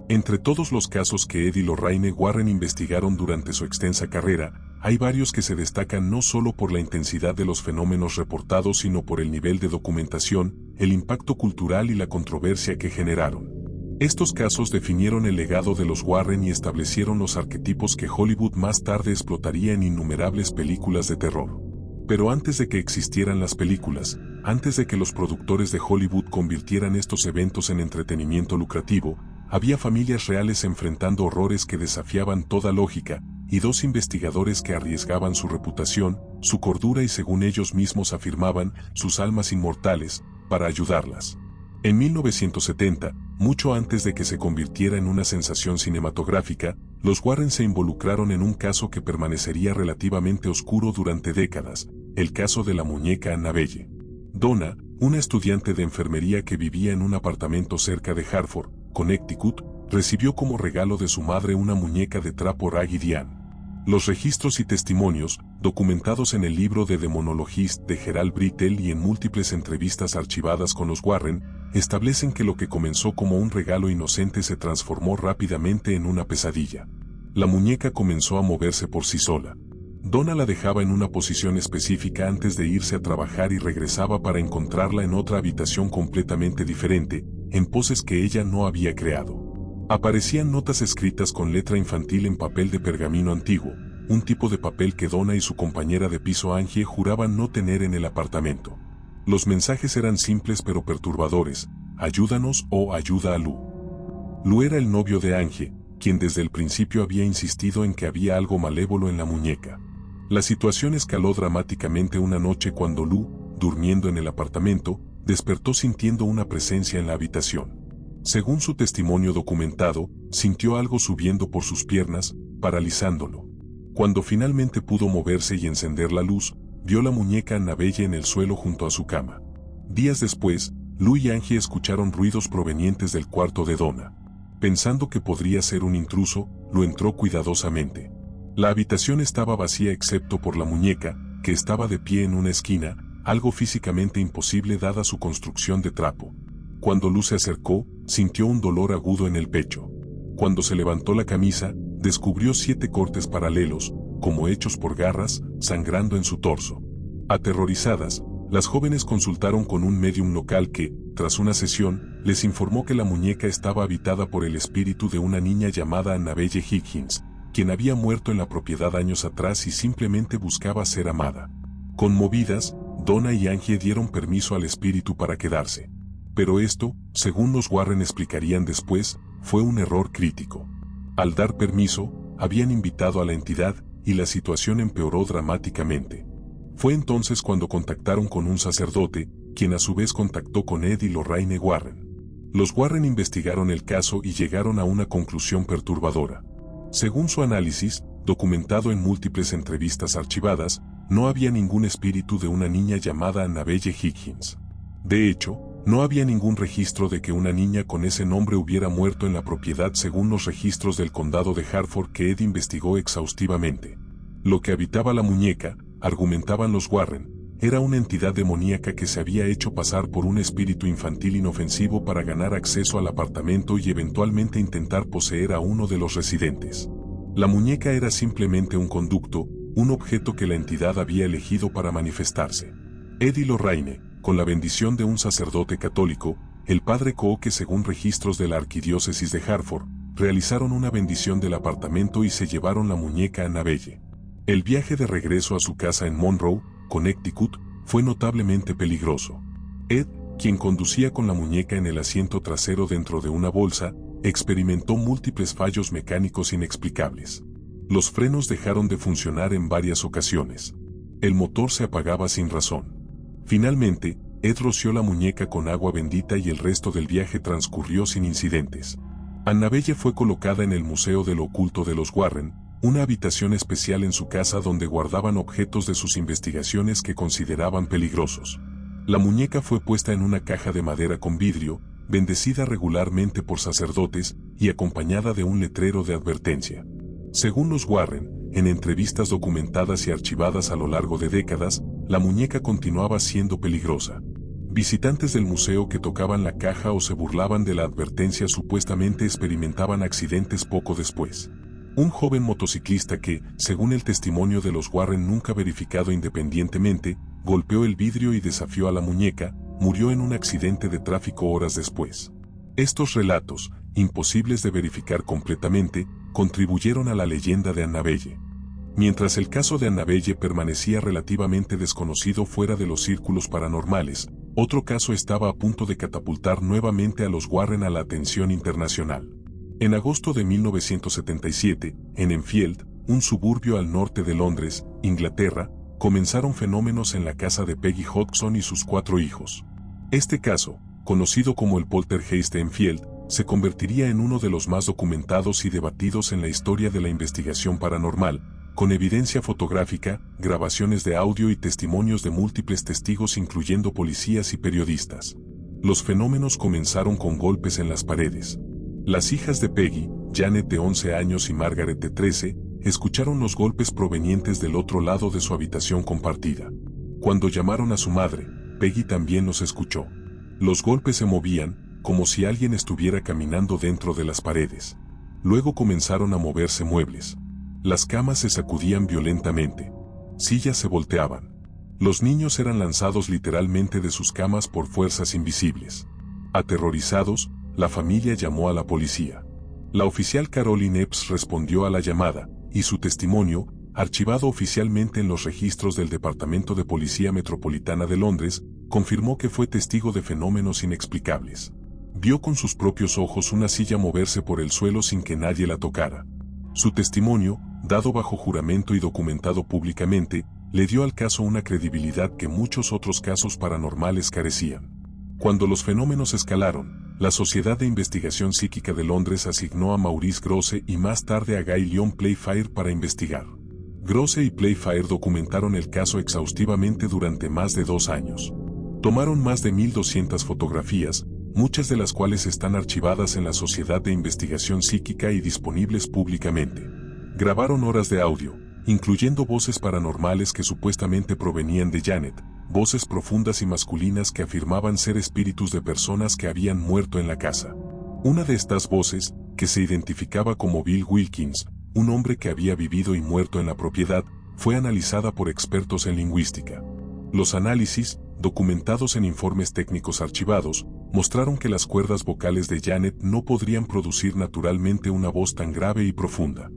Entre todos los casos que Ed y Lorraine Warren investigaron durante su extensa carrera, hay varios que se destacan no solo por la intensidad de los fenómenos reportados, sino por el nivel de documentación, el impacto cultural y la controversia que generaron. Estos casos definieron el legado de los Warren y establecieron los arquetipos que Hollywood más tarde explotaría en innumerables películas de terror. Pero antes de que existieran las películas, antes de que los productores de Hollywood convirtieran estos eventos en entretenimiento lucrativo, había familias reales enfrentando horrores que desafiaban toda lógica, y dos investigadores que arriesgaban su reputación, su cordura y, según ellos mismos afirmaban, sus almas inmortales, para ayudarlas. En 1970, mucho antes de que se convirtiera en una sensación cinematográfica, los Warren se involucraron en un caso que permanecería relativamente oscuro durante décadas, el caso de la muñeca Annabelle. Donna, una estudiante de enfermería que vivía en un apartamento cerca de Hartford, Connecticut, recibió como regalo de su madre una muñeca de trapo Raggedy Ann. Los registros y testimonios, documentados en el libro The Demonologist de Gerald Brittle y en múltiples entrevistas archivadas con los Warren, establecen que lo que comenzó como un regalo inocente se transformó rápidamente en una pesadilla. La muñeca comenzó a moverse por sí sola. Donna la dejaba en una posición específica antes de irse a trabajar y regresaba para encontrarla en otra habitación completamente diferente, en poses que ella no había creado. Aparecían notas escritas con letra infantil en papel de pergamino antiguo, un tipo de papel que Donna y su compañera de piso Angie juraban no tener en el apartamento. Los mensajes eran simples pero perturbadores: ayúdanos o ayuda a Lou. Lou era el novio de Angie, quien desde el principio había insistido en que había algo malévolo en la muñeca. La situación escaló dramáticamente una noche cuando Lou, durmiendo en el apartamento, despertó sintiendo una presencia en la habitación. Según su testimonio documentado, sintió algo subiendo por sus piernas, paralizándolo. Cuando finalmente pudo moverse y encender la luz, vio la muñeca Annabelle en el suelo junto a su cama. Días después, Lou y Angie escucharon ruidos provenientes del cuarto de Donna. Pensando que podría ser un intruso, lo entró cuidadosamente. La habitación estaba vacía excepto por la muñeca, que estaba de pie en una esquina, algo físicamente imposible dada su construcción de trapo. Cuando Lou se acercó, sintió un dolor agudo en el pecho. Cuando se levantó la camisa, descubrió 7 cortes paralelos, como hechos por garras, sangrando en su torso. Aterrorizadas, las jóvenes consultaron con un médium local que, tras una sesión, les informó que la muñeca estaba habitada por el espíritu de una niña llamada Annabelle Higgins, quien había muerto en la propiedad años atrás y simplemente buscaba ser amada. Conmovidas, Donna y Angie dieron permiso al espíritu para quedarse. Pero esto, según los Warren explicarían después, fue un error crítico. Al dar permiso, habían invitado a la entidad, y la situación empeoró dramáticamente. Fue entonces cuando contactaron con un sacerdote, quien a su vez contactó con Ed y Lorraine Warren. Los Warren investigaron el caso y llegaron a una conclusión perturbadora. Según su análisis, documentado en múltiples entrevistas archivadas, no había ningún espíritu de una niña llamada Annabelle Higgins. De hecho, no había ningún registro de que una niña con ese nombre hubiera muerto en la propiedad según los registros del condado de Hartford que Ed investigó exhaustivamente. Lo que habitaba la muñeca, argumentaban los Warren, era una entidad demoníaca que se había hecho pasar por un espíritu infantil inofensivo para ganar acceso al apartamento y eventualmente intentar poseer a uno de los residentes. La muñeca era simplemente un conducto, un objeto que la entidad había elegido para manifestarse. Ed y Lorraine, con la bendición de un sacerdote católico, el padre Cooke, según registros de la arquidiócesis de Hartford, realizaron una bendición del apartamento y se llevaron la muñeca Annabelle. El viaje de regreso a su casa en Monroe, Connecticut, fue notablemente peligroso. Ed, quien conducía con la muñeca en el asiento trasero dentro de una bolsa, experimentó múltiples fallos mecánicos inexplicables. Los frenos dejaron de funcionar en varias ocasiones. El motor se apagaba sin razón. Finalmente, Ed roció la muñeca con agua bendita y el resto del viaje transcurrió sin incidentes. Annabelle fue colocada en el Museo de lo Oculto de los Warren, una habitación especial en su casa donde guardaban objetos de sus investigaciones que consideraban peligrosos. La muñeca fue puesta en una caja de madera con vidrio, bendecida regularmente por sacerdotes y acompañada de un letrero de advertencia. Según los Warren, en entrevistas documentadas y archivadas a lo largo de décadas, la muñeca continuaba siendo peligrosa. Visitantes del museo que tocaban la caja o se burlaban de la advertencia supuestamente experimentaban accidentes poco después. Un joven motociclista que, según el testimonio de los Warren nunca verificado independientemente, golpeó el vidrio y desafió a la muñeca, murió en un accidente de tráfico horas después. Estos relatos, imposibles de verificar completamente, contribuyeron a la leyenda de Annabelle. Mientras el caso de Annabelle permanecía relativamente desconocido fuera de los círculos paranormales, otro caso estaba a punto de catapultar nuevamente a los Warren a la atención internacional. En agosto de 1977, en Enfield, un suburbio al norte de Londres, Inglaterra, comenzaron fenómenos en la casa de Peggy Hodgson y sus 4 hijos. Este caso, conocido como el poltergeist de Enfield, se convertiría en uno de los más documentados y debatidos en la historia de la investigación paranormal, con evidencia fotográfica, grabaciones de audio y testimonios de múltiples testigos incluyendo policías y periodistas. Los fenómenos comenzaron con golpes en las paredes. Las hijas de Peggy, Janet de 11 años y Margaret de 13, escucharon los golpes provenientes del otro lado de su habitación compartida. Cuando llamaron a su madre, Peggy también los escuchó. Los golpes se movían, como si alguien estuviera caminando dentro de las paredes. Luego comenzaron a moverse muebles. Las camas se sacudían violentamente. Sillas se volteaban. Los niños eran lanzados literalmente de sus camas por fuerzas invisibles. Aterrorizados, la familia llamó a la policía. La oficial Caroline Epps respondió a la llamada, y su testimonio, archivado oficialmente en los registros del Departamento de Policía Metropolitana de Londres, confirmó que fue testigo de fenómenos inexplicables. Vio con sus propios ojos una silla moverse por el suelo sin que nadie la tocara. Su testimonio, dado bajo juramento y documentado públicamente, le dio al caso una credibilidad que muchos otros casos paranormales carecían. Cuando los fenómenos escalaron, la Sociedad de Investigación Psíquica de Londres asignó a Maurice Grosse y más tarde a Guy Lyon Playfair para investigar. Grosse y Playfair documentaron el caso exhaustivamente durante más de 2 años. Tomaron más de 1.200 fotografías, muchas de las cuales están archivadas en la Sociedad de Investigación Psíquica y disponibles públicamente. Grabaron horas de audio, incluyendo voces paranormales que supuestamente provenían de Janet, voces profundas y masculinas que afirmaban ser espíritus de personas que habían muerto en la casa. Una de estas voces, que se identificaba como Bill Wilkins, un hombre que había vivido y muerto en la propiedad, fue analizada por expertos en lingüística. Los análisis, documentados en informes técnicos archivados, mostraron que las cuerdas vocales de Janet no podrían producir naturalmente una voz tan grave y profunda.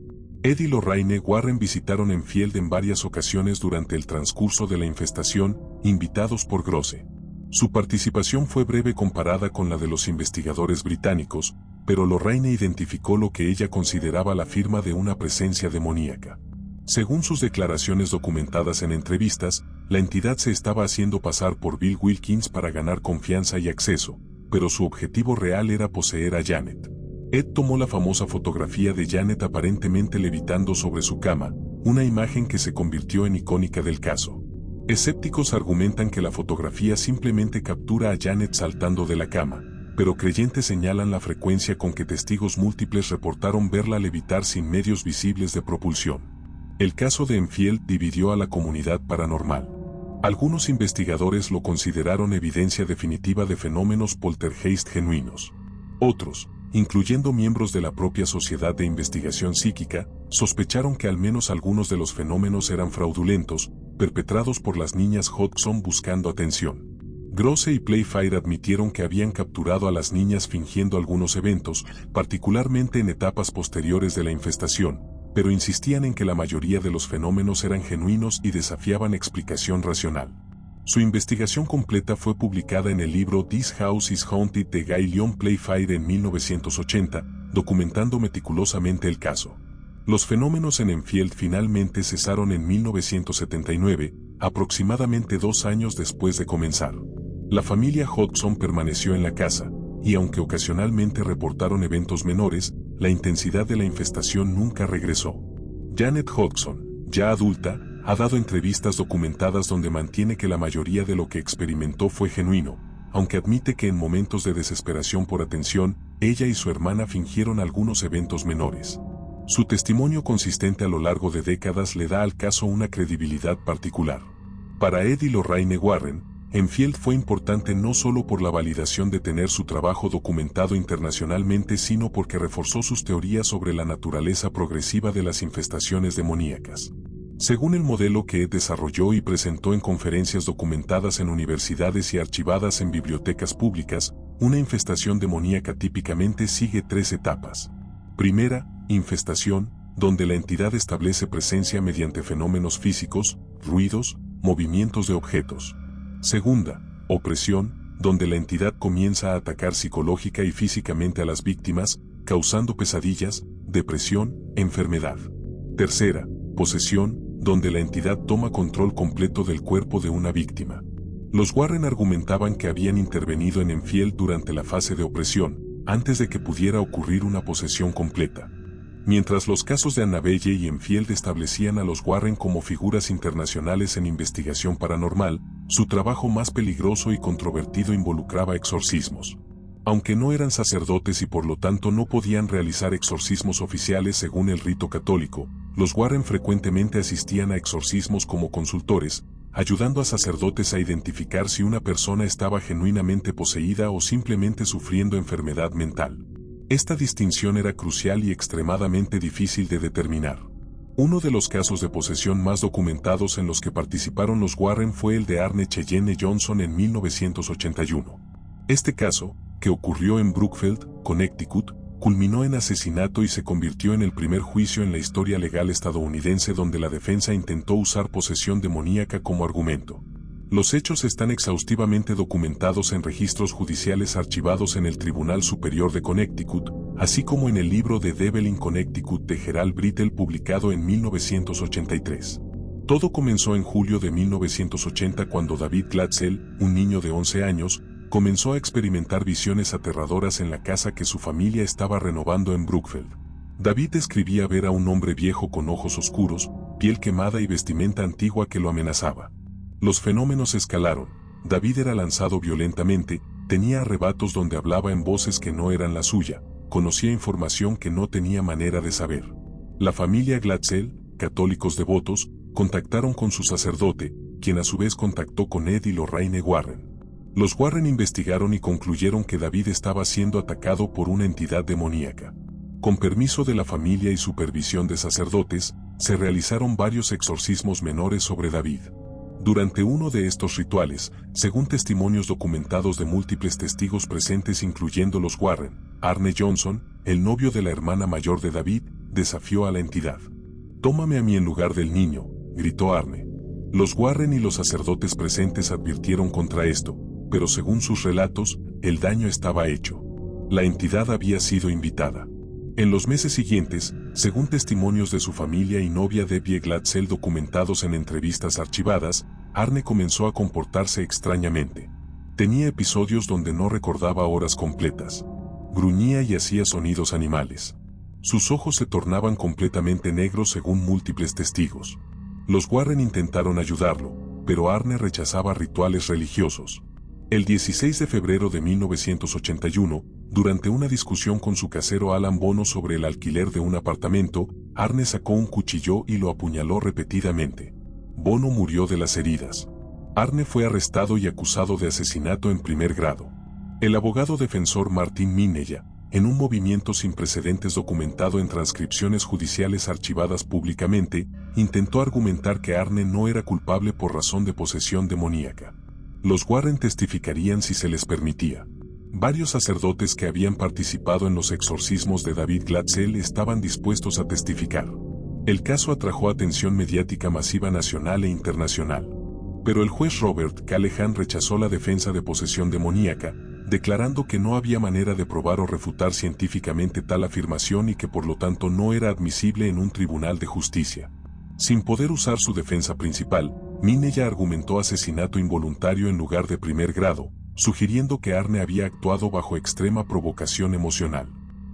Ed y Lorraine Warren visitaron Enfield en varias ocasiones durante el transcurso de la infestación, invitados por Grosse. Su participación fue breve comparada con la de los investigadores británicos, pero Lorraine identificó lo que ella consideraba la firma de una presencia demoníaca. Según sus declaraciones documentadas en entrevistas, la entidad se estaba haciendo pasar por Bill Wilkins para ganar confianza y acceso, pero su objetivo real era poseer a Janet. Ed tomó la famosa fotografía de Janet aparentemente levitando sobre su cama, una imagen que se convirtió en icónica del caso. Escépticos argumentan que la fotografía simplemente captura a Janet saltando de la cama, pero creyentes señalan la frecuencia con que testigos múltiples reportaron verla levitar sin medios visibles de propulsión. El caso de Enfield dividió a la comunidad paranormal. Algunos investigadores lo consideraron evidencia definitiva de fenómenos poltergeist genuinos. Otros, incluyendo miembros de la propia Sociedad de Investigación Psíquica, sospecharon que al menos algunos de los fenómenos eran fraudulentos, perpetrados por las niñas Hodgson buscando atención. Grosse y Playfair admitieron que habían capturado a las niñas fingiendo algunos eventos, particularmente en etapas posteriores de la infestación, pero insistían en que la mayoría de los fenómenos eran genuinos y desafiaban explicación racional. Su investigación completa fue publicada en el libro This House is Haunted de Guy Lyon Playfair en 1980, documentando meticulosamente el caso. Los fenómenos en Enfield finalmente cesaron en 1979, aproximadamente 2 años después de comenzar. La familia Hodgson permaneció en la casa, y aunque ocasionalmente reportaron eventos menores, la intensidad de la infestación nunca regresó. Janet Hodgson, ya adulta, ha dado entrevistas documentadas donde mantiene que la mayoría de lo que experimentó fue genuino, aunque admite que en momentos de desesperación por atención, ella y su hermana fingieron algunos eventos menores. Su testimonio consistente a lo largo de décadas le da al caso una credibilidad particular. Para Ed y Lorraine Warren, Enfield fue importante no solo por la validación de tener su trabajo documentado internacionalmente, sino porque reforzó sus teorías sobre la naturaleza progresiva de las infestaciones demoníacas. Según el modelo que desarrolló y presentó en conferencias documentadas en universidades y archivadas en bibliotecas públicas, una infestación demoníaca típicamente sigue 3 etapas. Primera, infestación, donde la entidad establece presencia mediante fenómenos físicos, ruidos, movimientos de objetos. Segunda, opresión, donde la entidad comienza a atacar psicológica y físicamente a las víctimas, causando pesadillas, depresión, enfermedad. Tercera, posesión, donde la entidad toma control completo del cuerpo de una víctima. Los Warren argumentaban que habían intervenido en Enfield durante la fase de opresión, antes de que pudiera ocurrir una posesión completa. Mientras los casos de Annabelle y Enfield establecían a los Warren como figuras internacionales en investigación paranormal, su trabajo más peligroso y controvertido involucraba exorcismos. Aunque no eran sacerdotes y por lo tanto no podían realizar exorcismos oficiales según el rito católico, los Warren frecuentemente asistían a exorcismos como consultores, ayudando a sacerdotes a identificar si una persona estaba genuinamente poseída o simplemente sufriendo enfermedad mental. Esta distinción era crucial y extremadamente difícil de determinar. Uno de los casos de posesión más documentados en los que participaron los Warren fue el de Arne Cheyenne Johnson en 1981. Este caso, que ocurrió en Brookfield, Connecticut, culminó en asesinato y se convirtió en el primer juicio en la historia legal estadounidense donde la defensa intentó usar posesión demoníaca como argumento. Los hechos están exhaustivamente documentados en registros judiciales archivados en el Tribunal Superior de Connecticut, así como en el libro The Devil in Connecticut de Gerald Brittle publicado en 1983. Todo comenzó en julio de 1980 cuando David Glatzel, un niño de 11 años, comenzó a experimentar visiones aterradoras en la casa que su familia estaba renovando en Brookfield. David describía ver a un hombre viejo con ojos oscuros, piel quemada y vestimenta antigua que lo amenazaba. Los fenómenos escalaron. David era lanzado violentamente, tenía arrebatos donde hablaba en voces que no eran la suya, conocía información que no tenía manera de saber. La familia Glatzel, católicos devotos, contactaron con su sacerdote, quien a su vez contactó con Ed y Lorraine Warren. Los Warren investigaron y concluyeron que David estaba siendo atacado por una entidad demoníaca. Con permiso de la familia y supervisión de sacerdotes, se realizaron varios exorcismos menores sobre David. Durante uno de estos rituales, según testimonios documentados de múltiples testigos presentes incluyendo los Warren, Arne Johnson, el novio de la hermana mayor de David, desafió a la entidad. «Tómame a mí en lugar del niño», gritó Arne. Los Warren y los sacerdotes presentes advirtieron contra esto, pero según sus relatos, el daño estaba hecho. La entidad había sido invitada. En los meses siguientes, según testimonios de su familia y novia Debbie Glatzel documentados en entrevistas archivadas, Arne comenzó a comportarse extrañamente. Tenía episodios donde no recordaba horas completas. Gruñía y hacía sonidos animales. Sus ojos se tornaban completamente negros según múltiples testigos. Los Warren intentaron ayudarlo, pero Arne rechazaba rituales religiosos. El 16 de febrero de 1981, durante una discusión con su casero Alan Bono sobre el alquiler de un apartamento, Arne sacó un cuchillo y lo apuñaló repetidamente. Bono murió de las heridas. Arne fue arrestado y acusado de asesinato en primer grado. El abogado defensor Martin Minella, en un movimiento sin precedentes documentado en transcripciones judiciales archivadas públicamente, intentó argumentar que Arne no era culpable por razón de posesión demoníaca. Los Warren testificarían si se les permitía. Varios sacerdotes que habían participado en los exorcismos de David Glatzel estaban dispuestos a testificar. El caso atrajo atención mediática masiva nacional e internacional. Pero el juez Robert Callahan rechazó la defensa de posesión demoníaca, declarando que no había manera de probar o refutar científicamente tal afirmación y que por lo tanto no era admisible en un tribunal de justicia. Sin poder usar su defensa principal, Minella argumentó asesinato involuntario en lugar de primer grado, sugiriendo que Arne había actuado bajo extrema provocación emocional.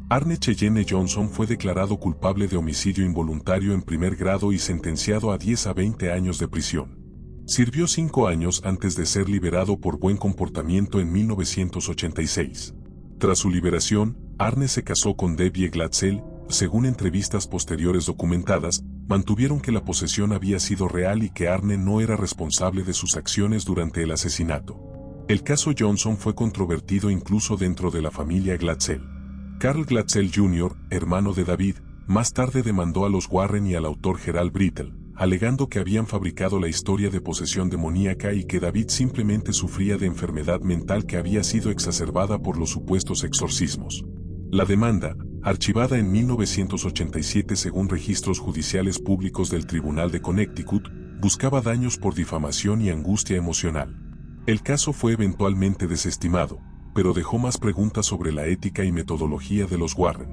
Arne Cheyenne Johnson fue declarado culpable de homicidio involuntario en primer grado y sentenciado a 10 a 20 años de prisión. Sirvió 5 años antes de ser liberado por buen comportamiento en 1986. Tras su liberación, Arne se casó con Debbie Glatzel, según entrevistas posteriores documentadas, Mantuvieron que la posesión había sido real y que Arne no era responsable de sus acciones durante el asesinato. El caso Johnson fue controvertido incluso dentro de la familia Glatzel. Carl Glatzel Jr., hermano de David, más tarde demandó a los Warren y al autor Gerald Brittle, alegando que habían fabricado la historia de posesión demoníaca y que David simplemente sufría de enfermedad mental que había sido exacerbada por los supuestos exorcismos. La demanda, archivada en 1987 según registros judiciales públicos del Tribunal de Connecticut, buscaba daños por difamación y angustia emocional. El caso fue eventualmente desestimado, pero dejó más preguntas sobre la ética y metodología de los Warren.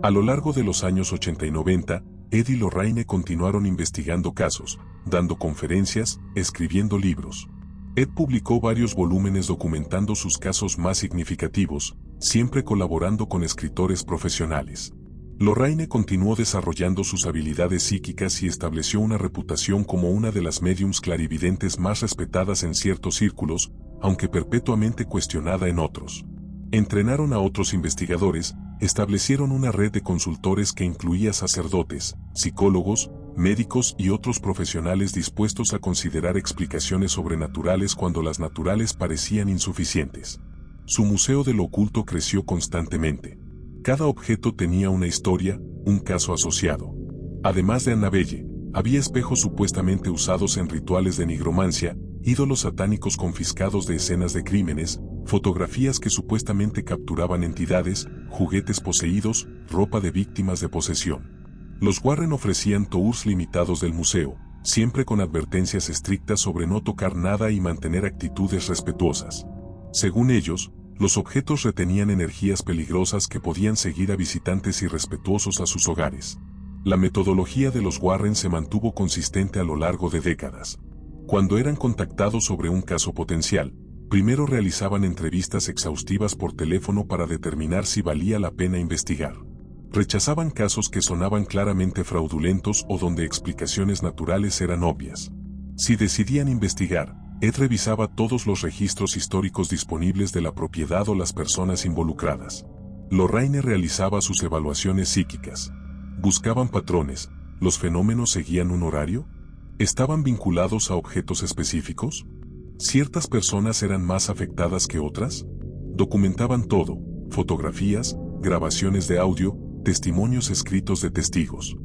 A lo largo de los años 80 y 90, Ed y Lorraine continuaron investigando casos, dando conferencias, escribiendo libros. Ed publicó varios volúmenes documentando sus casos más significativos, siempre colaborando con escritores profesionales. Lorraine continuó desarrollando sus habilidades psíquicas y estableció una reputación como una de las médiums clarividentes más respetadas en ciertos círculos, aunque perpetuamente cuestionada en otros. Entrenaron a otros investigadores, establecieron una red de consultores que incluía sacerdotes, psicólogos, médicos y otros profesionales dispuestos a considerar explicaciones sobrenaturales cuando las naturales parecían insuficientes. Su museo de lo oculto creció constantemente. Cada objeto tenía una historia, un caso asociado. Además de Annabelle, había espejos supuestamente usados en rituales de nigromancia, ídolos satánicos confiscados de escenas de crímenes, fotografías que supuestamente capturaban entidades, juguetes poseídos, ropa de víctimas de posesión. Los Warren ofrecían tours limitados del museo, siempre con advertencias estrictas sobre no tocar nada y mantener actitudes respetuosas. Según ellos, los objetos retenían energías peligrosas que podían seguir a visitantes irrespetuosos a sus hogares. La metodología de los Warren se mantuvo consistente a lo largo de décadas. Cuando eran contactados sobre un caso potencial, primero realizaban entrevistas exhaustivas por teléfono para determinar si valía la pena investigar. Rechazaban casos que sonaban claramente fraudulentos o donde explicaciones naturales eran obvias. Si decidían investigar, Ed revisaba todos los registros históricos disponibles de la propiedad o las personas involucradas. Lorraine realizaba sus evaluaciones psíquicas. Buscaban patrones. ¿Los fenómenos seguían un horario? ¿Estaban vinculados a objetos específicos? ¿Ciertas personas eran más afectadas que otras? Documentaban todo: fotografías, grabaciones de audio, testimonios escritos de testigos.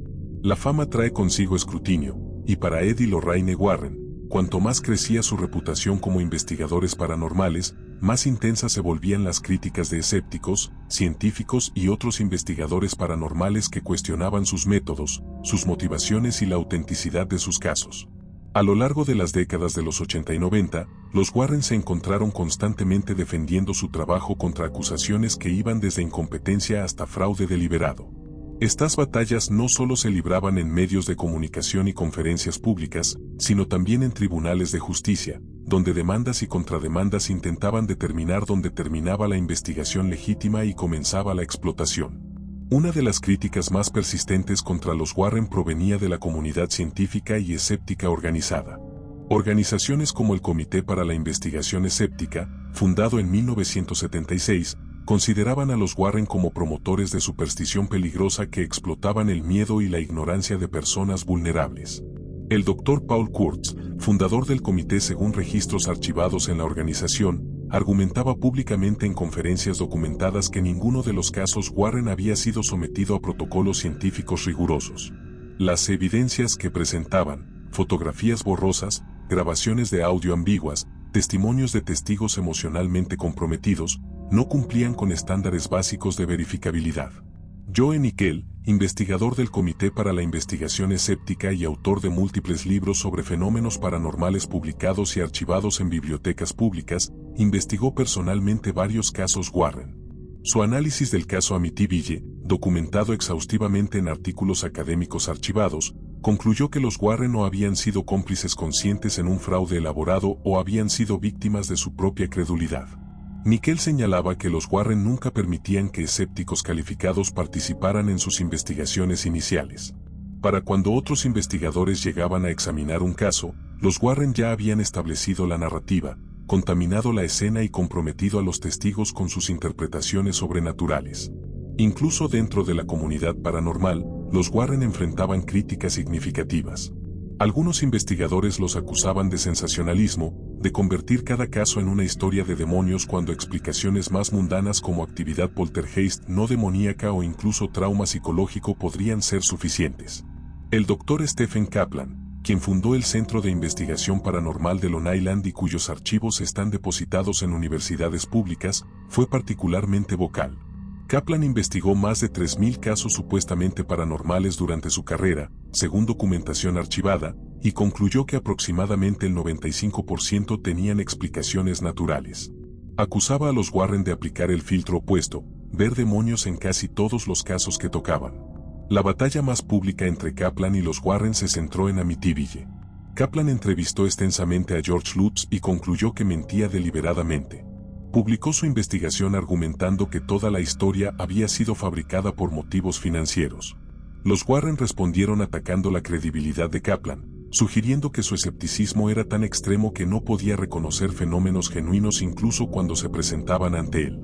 La fama trae consigo escrutinio, y para Ed y Lorraine Warren, cuanto más crecía su reputación como investigadores paranormales, más intensas se volvían las críticas de escépticos, científicos y otros investigadores paranormales que cuestionaban sus métodos, sus motivaciones y la autenticidad de sus casos. A lo largo de las décadas de los 80 y 90, los Warren se encontraron constantemente defendiendo su trabajo contra acusaciones que iban desde incompetencia hasta fraude deliberado. Estas batallas no solo se libraban en medios de comunicación y conferencias públicas, sino también en tribunales de justicia, donde demandas y contrademandas intentaban determinar dónde terminaba la investigación legítima y comenzaba la explotación. Una de las críticas más persistentes contra los Warren provenía de la comunidad científica y escéptica organizada. Organizaciones como el Comité para la Investigación Escéptica, fundado en 1976, consideraban a los Warren como promotores de superstición peligrosa que explotaban el miedo y la ignorancia de personas vulnerables. El Dr. Paul Kurtz, fundador del comité según registros archivados en la organización, argumentaba públicamente en conferencias documentadas que ninguno de los casos Warren había sido sometido a protocolos científicos rigurosos. Las evidencias que presentaban, fotografías borrosas, grabaciones de audio ambiguas, testimonios de testigos emocionalmente comprometidos, no cumplían con estándares básicos de verificabilidad. Joe Nickel, investigador del Comité para la Investigación Escéptica y autor de múltiples libros sobre fenómenos paranormales publicados y archivados en bibliotecas públicas, investigó personalmente varios casos Warren. Su análisis del caso Amityville, documentado exhaustivamente en artículos académicos archivados, concluyó que los Warren no habían sido cómplices conscientes en un fraude elaborado o habían sido víctimas de su propia credulidad. Nickel señalaba que los Warren nunca permitían que escépticos calificados participaran en sus investigaciones iniciales. Para cuando otros investigadores llegaban a examinar un caso, los Warren ya habían establecido la narrativa, contaminado la escena y comprometido a los testigos con sus interpretaciones sobrenaturales. Incluso dentro de la comunidad paranormal, los Warren enfrentaban críticas significativas. Algunos investigadores los acusaban de sensacionalismo, de convertir cada caso en una historia de demonios cuando explicaciones más mundanas como actividad poltergeist no demoníaca o incluso trauma psicológico podrían ser suficientes. El Dr. Stephen Kaplan, quien fundó el Centro de Investigación Paranormal de Long Island y cuyos archivos están depositados en universidades públicas, fue particularmente vocal. Kaplan investigó más de 3.000 casos supuestamente paranormales durante su carrera, según documentación archivada, y concluyó que aproximadamente el 95% tenían explicaciones naturales. Acusaba a los Warren de aplicar el filtro opuesto, ver demonios en casi todos los casos que tocaban. La batalla más pública entre Kaplan y los Warren se centró en Amityville. Kaplan entrevistó extensamente a George Lutz y concluyó que mentía deliberadamente. Publicó su investigación argumentando que toda la historia había sido fabricada por motivos financieros. Los Warren respondieron atacando la credibilidad de Kaplan, sugiriendo que su escepticismo era tan extremo que no podía reconocer fenómenos genuinos incluso cuando se presentaban ante él.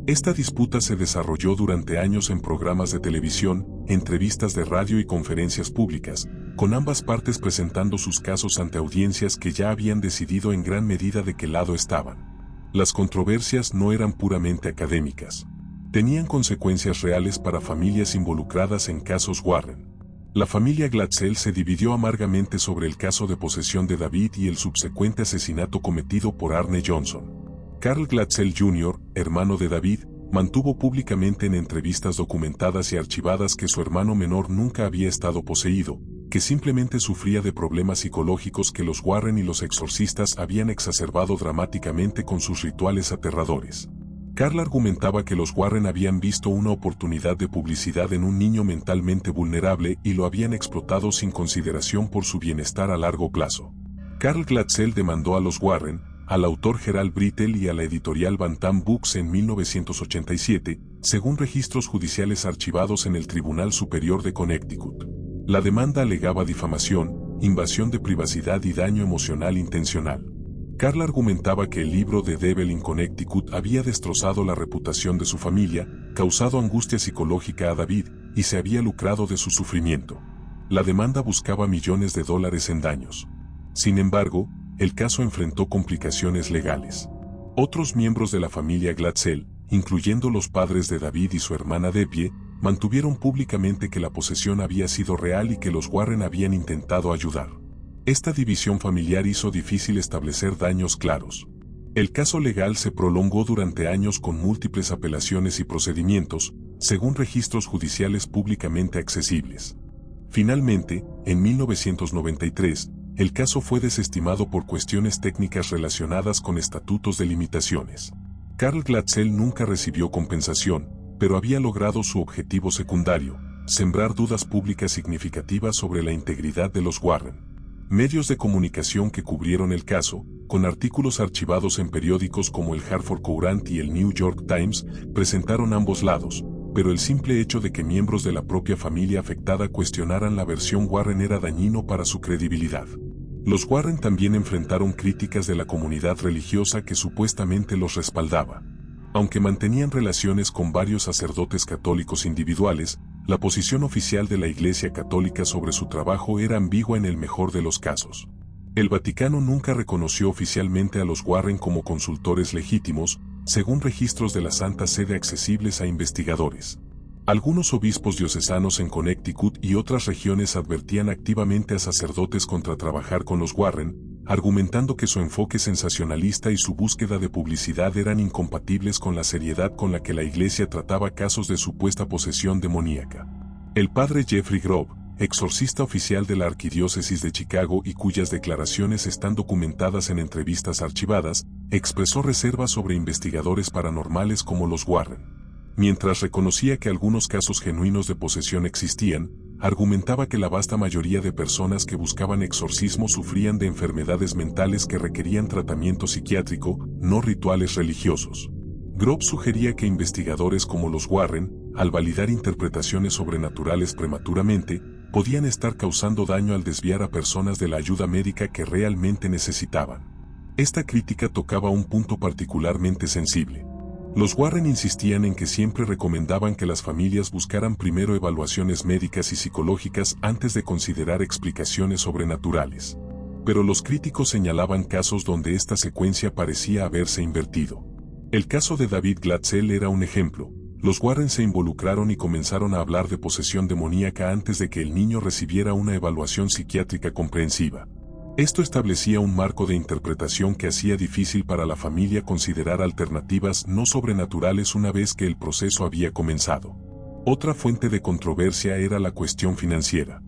Esta disputa se desarrolló durante años en programas de televisión, entrevistas de radio y conferencias públicas, con ambas partes presentando sus casos ante audiencias que ya habían decidido en gran medida de qué lado estaban. Las controversias no eran puramente académicas. Tenían consecuencias reales para familias involucradas en casos Warren. La familia Glatzel se dividió amargamente sobre el caso de posesión de David y el subsecuente asesinato cometido por Arne Johnson. Carl Glatzel Jr., hermano de David, mantuvo públicamente en entrevistas documentadas y archivadas que su hermano menor nunca había estado poseído, que simplemente sufría de problemas psicológicos que los Warren y los exorcistas habían exacerbado dramáticamente con sus rituales aterradores. Carl argumentaba que los Warren habían visto una oportunidad de publicidad en un niño mentalmente vulnerable y lo habían explotado sin consideración por su bienestar a largo plazo. Carl Glatzel demandó a los Warren, al autor Gerald Brittle y a la editorial Bantam Books en 1987, según registros judiciales archivados en el Tribunal Superior de Connecticut. La demanda alegaba difamación, invasión de privacidad y daño emocional intencional. Carl argumentaba que el libro The Devil in Connecticut había destrozado la reputación de su familia, causado angustia psicológica a David, y se había lucrado de su sufrimiento. La demanda buscaba millones de dólares en daños. Sin embargo, el caso enfrentó complicaciones legales. Otros miembros de la familia Glatzel, incluyendo los padres de David y su hermana Debbie, mantuvieron públicamente que la posesión había sido real y que los Warren habían intentado ayudar. Esta división familiar hizo difícil establecer daños claros. El caso legal se prolongó durante años con múltiples apelaciones y procedimientos, según registros judiciales públicamente accesibles. Finalmente, en 1993, el caso fue desestimado por cuestiones técnicas relacionadas con estatutos de limitaciones. Carl Glatzel nunca recibió compensación, pero había logrado su objetivo secundario, sembrar dudas públicas significativas sobre la integridad de los Warren. Medios de comunicación que cubrieron el caso, con artículos archivados en periódicos como el Hartford Courant y el New York Times, presentaron ambos lados, pero el simple hecho de que miembros de la propia familia afectada cuestionaran la versión Warren era dañino para su credibilidad. Los Warren también enfrentaron críticas de la comunidad religiosa que supuestamente los respaldaba. Aunque mantenían relaciones con varios sacerdotes católicos individuales, la posición oficial de la Iglesia Católica sobre su trabajo era ambigua en el mejor de los casos. El Vaticano nunca reconoció oficialmente a los Warren como consultores legítimos, según registros de la Santa Sede accesibles a investigadores. Algunos obispos diocesanos en Connecticut y otras regiones advertían activamente a sacerdotes contra trabajar con los Warren, argumentando que su enfoque sensacionalista y su búsqueda de publicidad eran incompatibles con la seriedad con la que la Iglesia trataba casos de supuesta posesión demoníaca. El padre Jeffrey Grob, exorcista oficial de la Arquidiócesis de Chicago y cuyas declaraciones están documentadas en entrevistas archivadas, expresó reservas sobre investigadores paranormales como los Warren. Mientras reconocía que algunos casos genuinos de posesión existían, argumentaba que la vasta mayoría de personas que buscaban exorcismo sufrían de enfermedades mentales que requerían tratamiento psiquiátrico, no rituales religiosos. Grob sugería que investigadores como los Warren, al validar interpretaciones sobrenaturales prematuramente, podían estar causando daño al desviar a personas de la ayuda médica que realmente necesitaban. Esta crítica tocaba un punto particularmente sensible. Los Warren insistían en que siempre recomendaban que las familias buscaran primero evaluaciones médicas y psicológicas antes de considerar explicaciones sobrenaturales. Pero los críticos señalaban casos donde esta secuencia parecía haberse invertido. El caso de David Glatzel era un ejemplo. Los Warren se involucraron y comenzaron a hablar de posesión demoníaca antes de que el niño recibiera una evaluación psiquiátrica comprensiva. Esto establecía un marco de interpretación que hacía difícil para la familia considerar alternativas no sobrenaturales una vez que el proceso había comenzado. Otra fuente de controversia era la cuestión financiera.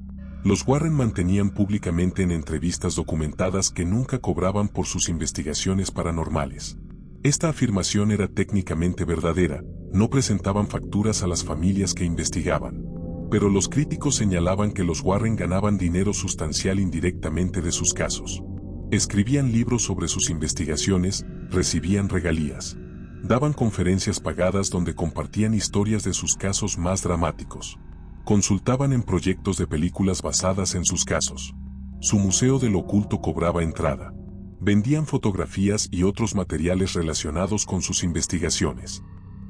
Los Warren mantenían públicamente en entrevistas documentadas que nunca cobraban por sus investigaciones paranormales. Esta afirmación era técnicamente verdadera, no presentaban facturas a las familias que investigaban. Pero los críticos señalaban que los Warren ganaban dinero sustancial indirectamente de sus casos. Escribían libros sobre sus investigaciones, recibían regalías. Daban conferencias pagadas donde compartían historias de sus casos más dramáticos. Consultaban en proyectos de películas basadas en sus casos. Su museo del oculto cobraba entrada. Vendían fotografías y otros materiales relacionados con sus investigaciones.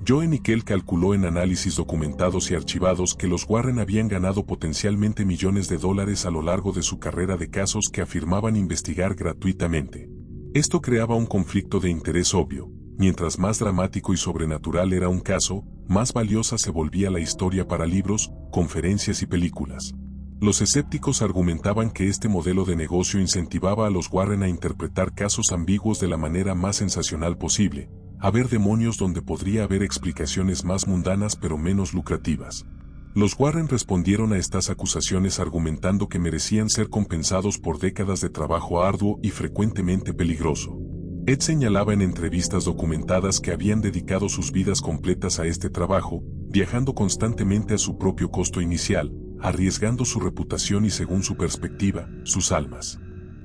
Joe Nickell calculó en análisis documentados y archivados que los Warren habían ganado potencialmente millones de dólares a lo largo de su carrera de casos que afirmaban investigar gratuitamente. Esto creaba un conflicto de interés obvio. Mientras más dramático y sobrenatural era un caso, más valiosa se volvía la historia para libros, conferencias y películas. Los escépticos argumentaban que este modelo de negocio incentivaba a los Warren a interpretar casos ambiguos de la manera más sensacional posible, a ver demonios donde podría haber explicaciones más mundanas pero menos lucrativas. Los Warren respondieron a estas acusaciones argumentando que merecían ser compensados por décadas de trabajo arduo y frecuentemente peligroso. Ed señalaba en entrevistas documentadas que habían dedicado sus vidas completas a este trabajo, viajando constantemente a su propio costo inicial, arriesgando su reputación y, según su perspectiva, sus almas.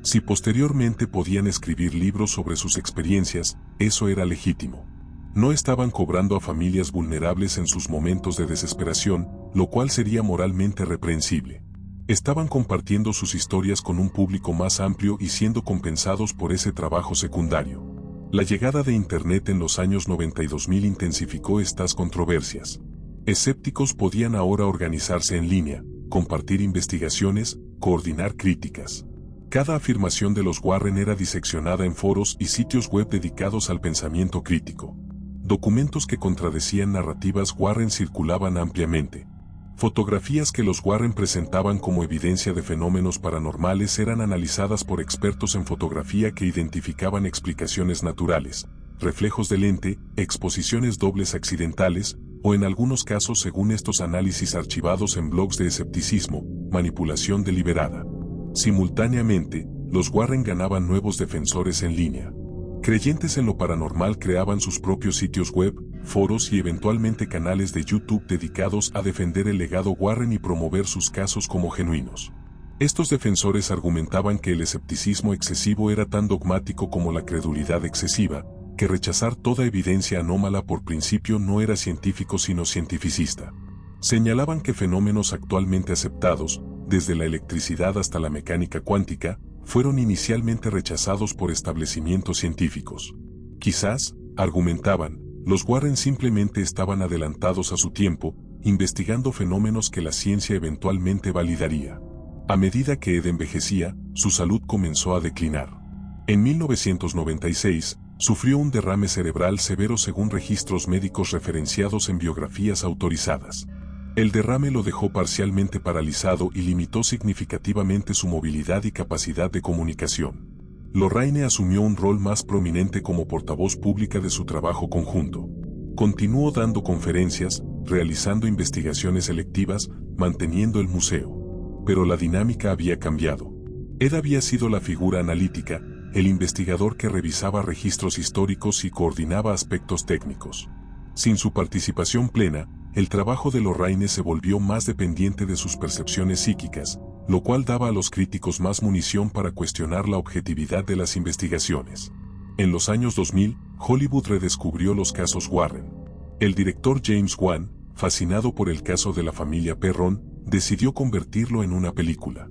Si posteriormente podían escribir libros sobre sus experiencias, eso era legítimo. No estaban cobrando a familias vulnerables en sus momentos de desesperación, lo cual sería moralmente reprensible. Estaban compartiendo sus historias con un público más amplio y siendo compensados por ese trabajo secundario. La llegada de Internet en los años 90 y 2000 intensificó estas controversias. Escépticos podían ahora organizarse en línea, compartir investigaciones, coordinar críticas. Cada afirmación de los Warren era diseccionada en foros y sitios web dedicados al pensamiento crítico. Documentos que contradecían narrativas Warren circulaban ampliamente. Fotografías que los Warren presentaban como evidencia de fenómenos paranormales eran analizadas por expertos en fotografía que identificaban explicaciones naturales, reflejos de lente, exposiciones dobles accidentales, o en algunos casos, según estos análisis archivados en blogs de escepticismo, manipulación deliberada. Simultáneamente, los Warren ganaban nuevos defensores en línea. Creyentes en lo paranormal creaban sus propios sitios web, foros y eventualmente canales de YouTube dedicados a defender el legado Warren y promover sus casos como genuinos. Estos defensores argumentaban que el escepticismo excesivo era tan dogmático como la credulidad excesiva, que rechazar toda evidencia anómala por principio no era científico sino cientificista. Señalaban que fenómenos actualmente aceptados, desde la electricidad hasta la mecánica cuántica, fueron inicialmente rechazados por establecimientos científicos. Quizás, argumentaban, los Warren simplemente estaban adelantados a su tiempo, investigando fenómenos que la ciencia eventualmente validaría. A medida que Ed envejecía, su salud comenzó a declinar. En 1996, sufrió un derrame cerebral severo según registros médicos referenciados en biografías autorizadas. El derrame lo dejó parcialmente paralizado y limitó significativamente su movilidad y capacidad de comunicación. Lorraine asumió un rol más prominente como portavoz pública de su trabajo conjunto. Continuó dando conferencias, realizando investigaciones selectivas, manteniendo el museo. Pero la dinámica había cambiado. Ed había sido la figura analítica, el investigador que revisaba registros históricos y coordinaba aspectos técnicos. Sin su participación plena, el trabajo de Lorraine se volvió más dependiente de sus percepciones psíquicas, lo cual daba a los críticos más munición para cuestionar la objetividad de las investigaciones. En los años 2000, Hollywood redescubrió los casos Warren. El director James Wan, fascinado por el caso de la familia Perron, decidió convertirlo en una película.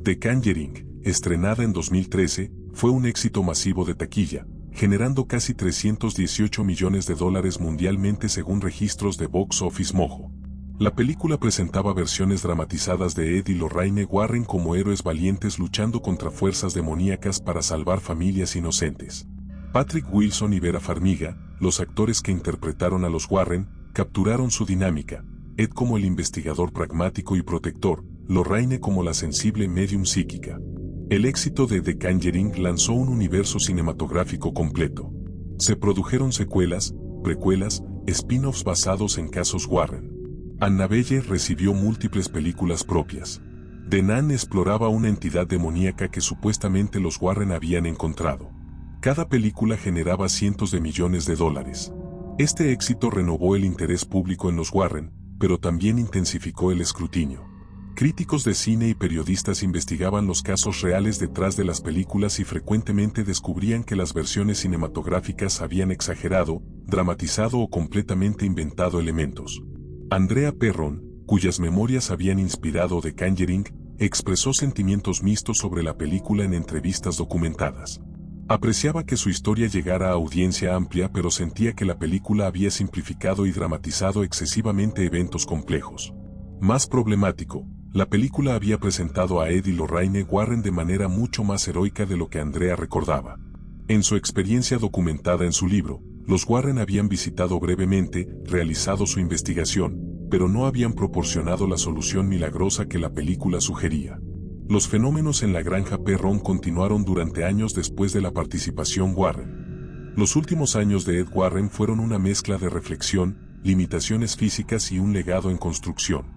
The Conjuring, estrenada en 2013, fue un éxito masivo de taquilla, generando casi 318 millones de dólares mundialmente según registros de Box Office Mojo. La película presentaba versiones dramatizadas de Ed y Lorraine Warren como héroes valientes luchando contra fuerzas demoníacas para salvar familias inocentes. Patrick Wilson y Vera Farmiga, los actores que interpretaron a los Warren, capturaron su dinámica, Ed como el investigador pragmático y protector, Lorraine como la sensible medium psíquica. El éxito de The Conjuring lanzó un universo cinematográfico completo. Se produjeron secuelas, precuelas, spin-offs basados en casos Warren. Annabelle recibió múltiples películas propias. The Nun exploraba una entidad demoníaca que supuestamente los Warren habían encontrado. Cada película generaba cientos de millones de dólares. Este éxito renovó el interés público en los Warren, pero también intensificó el escrutinio. Críticos de cine y periodistas investigaban los casos reales detrás de las películas y frecuentemente descubrían que las versiones cinematográficas habían exagerado, dramatizado o completamente inventado elementos. Andrea Perron, cuyas memorias habían inspirado The Conjuring, expresó sentimientos mixtos sobre la película en entrevistas documentadas. Apreciaba que su historia llegara a audiencia amplia, pero sentía que la película había simplificado y dramatizado excesivamente eventos complejos. Más problemático, la película había presentado a Ed y Lorraine Warren de manera mucho más heroica de lo que Andrea recordaba. En su experiencia documentada en su libro, los Warren habían visitado brevemente, realizado su investigación, pero no habían proporcionado la solución milagrosa que la película sugería. Los fenómenos en la granja Perron continuaron durante años después de la participación Warren. Los últimos años de Ed Warren fueron una mezcla de reflexión, limitaciones físicas y un legado en construcción.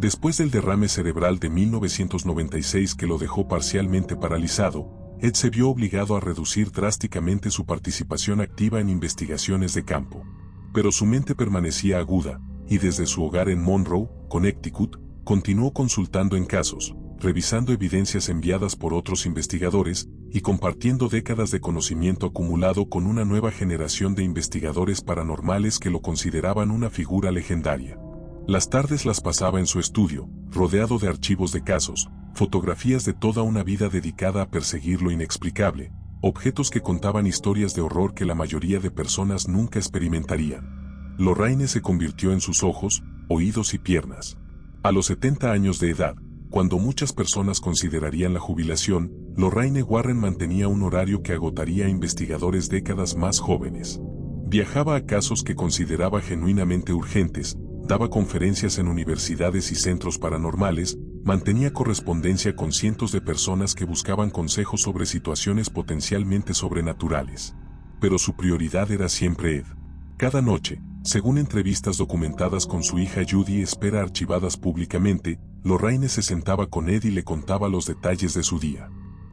Después del derrame cerebral de 1996 que lo dejó parcialmente paralizado, Ed se vio obligado a reducir drásticamente su participación activa en investigaciones de campo. Pero su mente permanecía aguda, y desde su hogar en Monroe, Connecticut, continuó consultando en casos, revisando evidencias enviadas por otros investigadores, y compartiendo décadas de conocimiento acumulado con una nueva generación de investigadores paranormales que lo consideraban una figura legendaria. Las tardes las pasaba en su estudio, rodeado de archivos de casos, fotografías de toda una vida dedicada a perseguir lo inexplicable, objetos que contaban historias de horror que la mayoría de personas nunca experimentarían. Lorraine se convirtió en sus ojos, oídos y piernas. A los 70 años de edad, cuando muchas personas considerarían la jubilación, Lorraine Warren mantenía un horario que agotaría a investigadores décadas más jóvenes. Viajaba a casos que consideraba genuinamente urgentes, daba conferencias en universidades y centros paranormales, mantenía correspondencia con cientos de personas que buscaban consejos sobre situaciones potencialmente sobrenaturales. Pero su prioridad era siempre Ed. Cada noche, según entrevistas documentadas con su hija Judy espera archivadas públicamente, Lorraine se sentaba con Ed y le contaba los detalles de su día.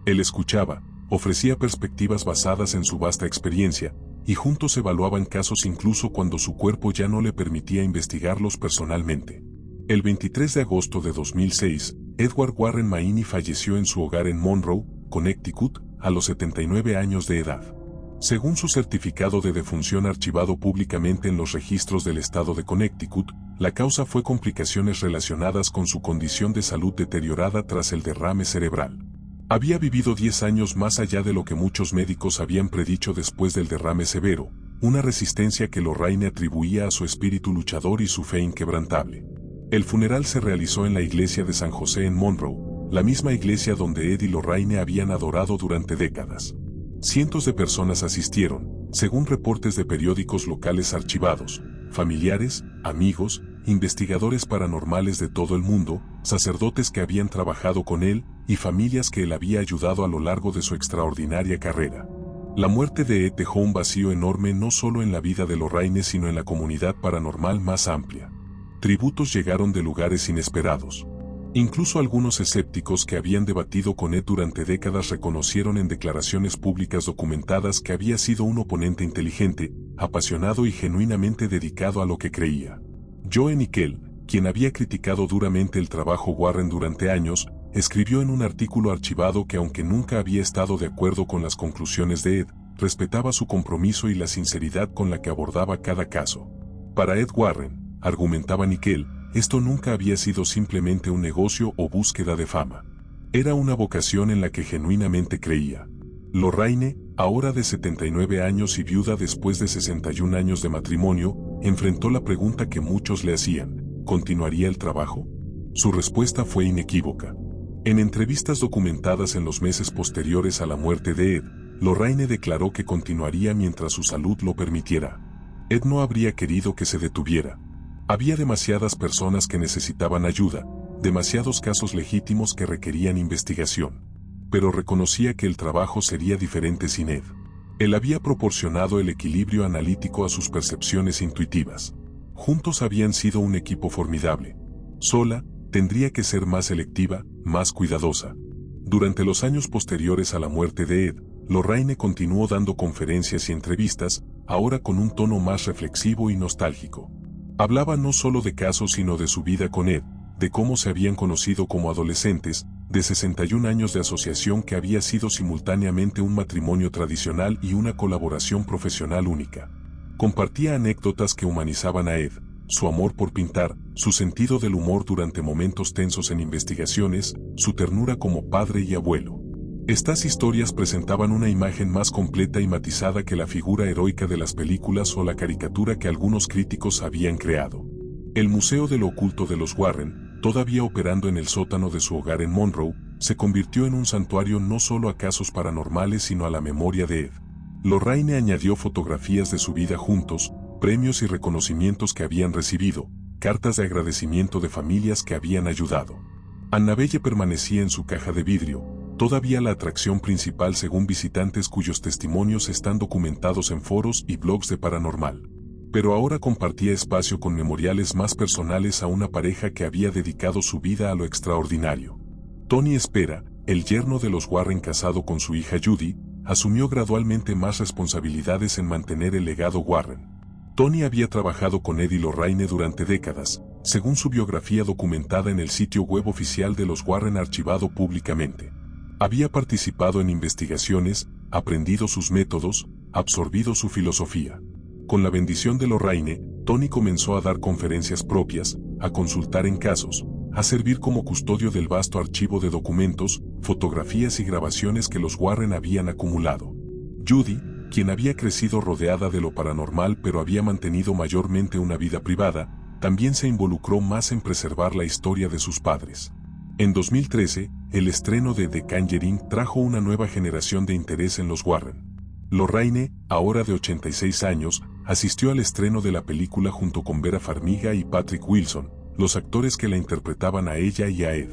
Él escuchaba, ofrecía perspectivas basadas en su vasta experiencia, y juntos evaluaban casos incluso cuando su cuerpo ya no le permitía investigarlos personalmente. El 23 de agosto de 2006, Edward Warren Maini falleció en su hogar en Monroe, Connecticut, a los 79 años de edad. Según su certificado de defunción archivado públicamente en los registros del estado de Connecticut, la causa fue complicaciones relacionadas con su condición de salud deteriorada tras el derrame cerebral. Había vivido 10 años más allá de lo que muchos médicos habían predicho después del derrame severo, una resistencia que Lorraine atribuía a su espíritu luchador y su fe inquebrantable. El funeral se realizó en la iglesia de San José en Monroe, la misma iglesia donde Ed y Lorraine habían adorado durante décadas. Cientos de personas asistieron, según reportes de periódicos locales archivados, familiares, amigos, investigadores paranormales de todo el mundo, sacerdotes que habían trabajado con él, y familias que él había ayudado a lo largo de su extraordinaria carrera. La muerte de Ed dejó un vacío enorme no solo en la vida de Lorraine sino en la comunidad paranormal más amplia. Tributos llegaron de lugares inesperados. Incluso algunos escépticos que habían debatido con Ed durante décadas reconocieron en declaraciones públicas documentadas que había sido un oponente inteligente, apasionado y genuinamente dedicado a lo que creía. Joe Nickell, quien había criticado duramente el trabajo Warren durante años, escribió en un artículo archivado que aunque nunca había estado de acuerdo con las conclusiones de Ed, respetaba su compromiso y la sinceridad con la que abordaba cada caso. Para Ed Warren, argumentaba Nickell, esto nunca había sido simplemente un negocio o búsqueda de fama. Era una vocación en la que genuinamente creía. Lorraine, ahora de 79 años y viuda después de 61 años de matrimonio, enfrentó la pregunta que muchos le hacían: ¿continuaría el trabajo? Su respuesta fue inequívoca. En entrevistas documentadas en los meses posteriores a la muerte de Ed, Lorraine declaró que continuaría mientras su salud lo permitiera. Ed no habría querido que se detuviera. Había demasiadas personas que necesitaban ayuda, demasiados casos legítimos que requerían investigación. Pero reconocía que el trabajo sería diferente sin Ed. Él había proporcionado el equilibrio analítico a sus percepciones intuitivas. Juntos habían sido un equipo formidable. Sola, tendría que ser más selectiva, más cuidadosa. Durante los años posteriores a la muerte de Ed, Lorraine continuó dando conferencias y entrevistas, ahora con un tono más reflexivo y nostálgico. Hablaba no solo de casos sino de su vida con Ed, de cómo se habían conocido como adolescentes, de 61 años de asociación que había sido simultáneamente un matrimonio tradicional y una colaboración profesional única. Compartía anécdotas que humanizaban a Ed, su amor por pintar, su sentido del humor durante momentos tensos en investigaciones, su ternura como padre y abuelo. Estas historias presentaban una imagen más completa y matizada que la figura heroica de las películas o la caricatura que algunos críticos habían creado. El Museo de lo Oculto de los Warren, todavía operando en el sótano de su hogar en Monroe, se convirtió en un santuario no solo a casos paranormales sino a la memoria de Ed. Lorraine añadió fotografías de su vida juntos, premios y reconocimientos que habían recibido, cartas de agradecimiento de familias que habían ayudado. Annabelle permanecía en su caja de vidrio, todavía la atracción principal según visitantes cuyos testimonios están documentados en foros y blogs de paranormal. Pero ahora compartía espacio con memoriales más personales a una pareja que había dedicado su vida a lo extraordinario. Tony Spera, el yerno de los Warren casado con su hija Judy, asumió gradualmente más responsabilidades en mantener el legado Warren. Tony había trabajado con Ed y Lorraine durante décadas, según su biografía documentada en el sitio web oficial de los Warren archivado públicamente. Había participado en investigaciones, aprendido sus métodos, absorbido su filosofía. Con la bendición de Lorraine, Tony comenzó a dar conferencias propias, a consultar en casos, a servir como custodio del vasto archivo de documentos, fotografías y grabaciones que los Warren habían acumulado. Judy, quien había crecido rodeada de lo paranormal pero había mantenido mayormente una vida privada, también se involucró más en preservar la historia de sus padres. En 2013, el estreno de The Conjuring trajo una nueva generación de interés en los Warren. Lorraine, ahora de 86 años, asistió al estreno de la película junto con Vera Farmiga y Patrick Wilson, los actores que la interpretaban a ella y a Ed.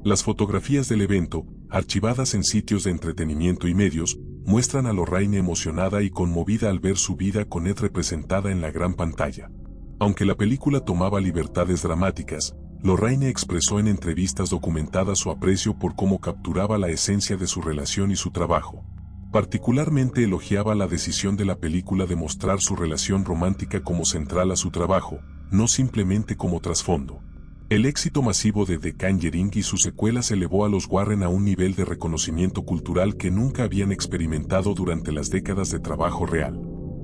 Las fotografías del evento, archivadas en sitios de entretenimiento y medios, muestran a Lorraine emocionada y conmovida al ver su vida con Ed representada en la gran pantalla. Aunque la película tomaba libertades dramáticas, Lorraine expresó en entrevistas documentadas su aprecio por cómo capturaba la esencia de su relación y su trabajo. Particularmente elogiaba la decisión de la película de mostrar su relación romántica como central a su trabajo, no simplemente como trasfondo. El éxito masivo de The Conjuring y sus secuelas elevó a los Warren a un nivel de reconocimiento cultural que nunca habían experimentado durante las décadas de trabajo real.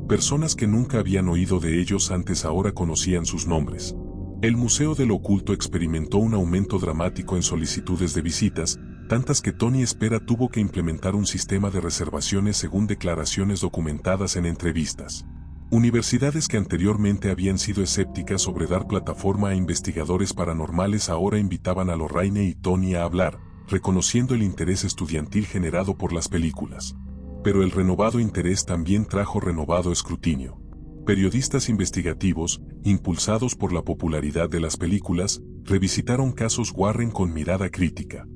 Personas que nunca habían oído de ellos antes ahora conocían sus nombres. El Museo de lo Oculto experimentó un aumento dramático en solicitudes de visitas, tantas que Tony Spera tuvo que implementar un sistema de reservaciones según declaraciones documentadas en entrevistas. Universidades que anteriormente habían sido escépticas sobre dar plataforma a investigadores paranormales ahora invitaban a Lorraine y Tony a hablar, reconociendo el interés estudiantil generado por las películas. Pero el renovado interés también trajo renovado escrutinio. Periodistas investigativos, impulsados por la popularidad de las películas, revisitaron casos Warren con mirada crítica.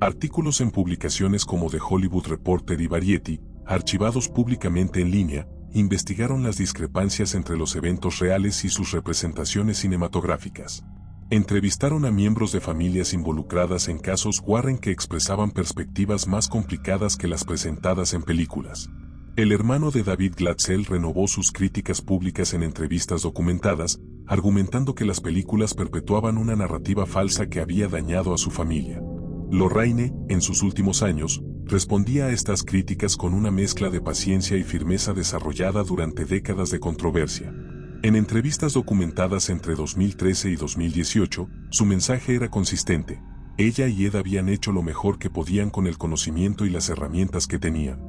Artículos en publicaciones como The Hollywood Reporter y Variety, archivados públicamente en línea, investigaron las discrepancias entre los eventos reales y sus representaciones cinematográficas. Entrevistaron a miembros de familias involucradas en casos Warren que expresaban perspectivas más complicadas que las presentadas en películas. El hermano de David Glatzel renovó sus críticas públicas en entrevistas documentadas, argumentando que las películas perpetuaban una narrativa falsa que había dañado a su familia. Lorraine, en sus últimos años, respondía a estas críticas con una mezcla de paciencia y firmeza desarrollada durante décadas de controversia. En entrevistas documentadas entre 2013 y 2018, su mensaje era consistente. Ella y Ed habían hecho lo mejor que podían con el conocimiento y las herramientas que tenían.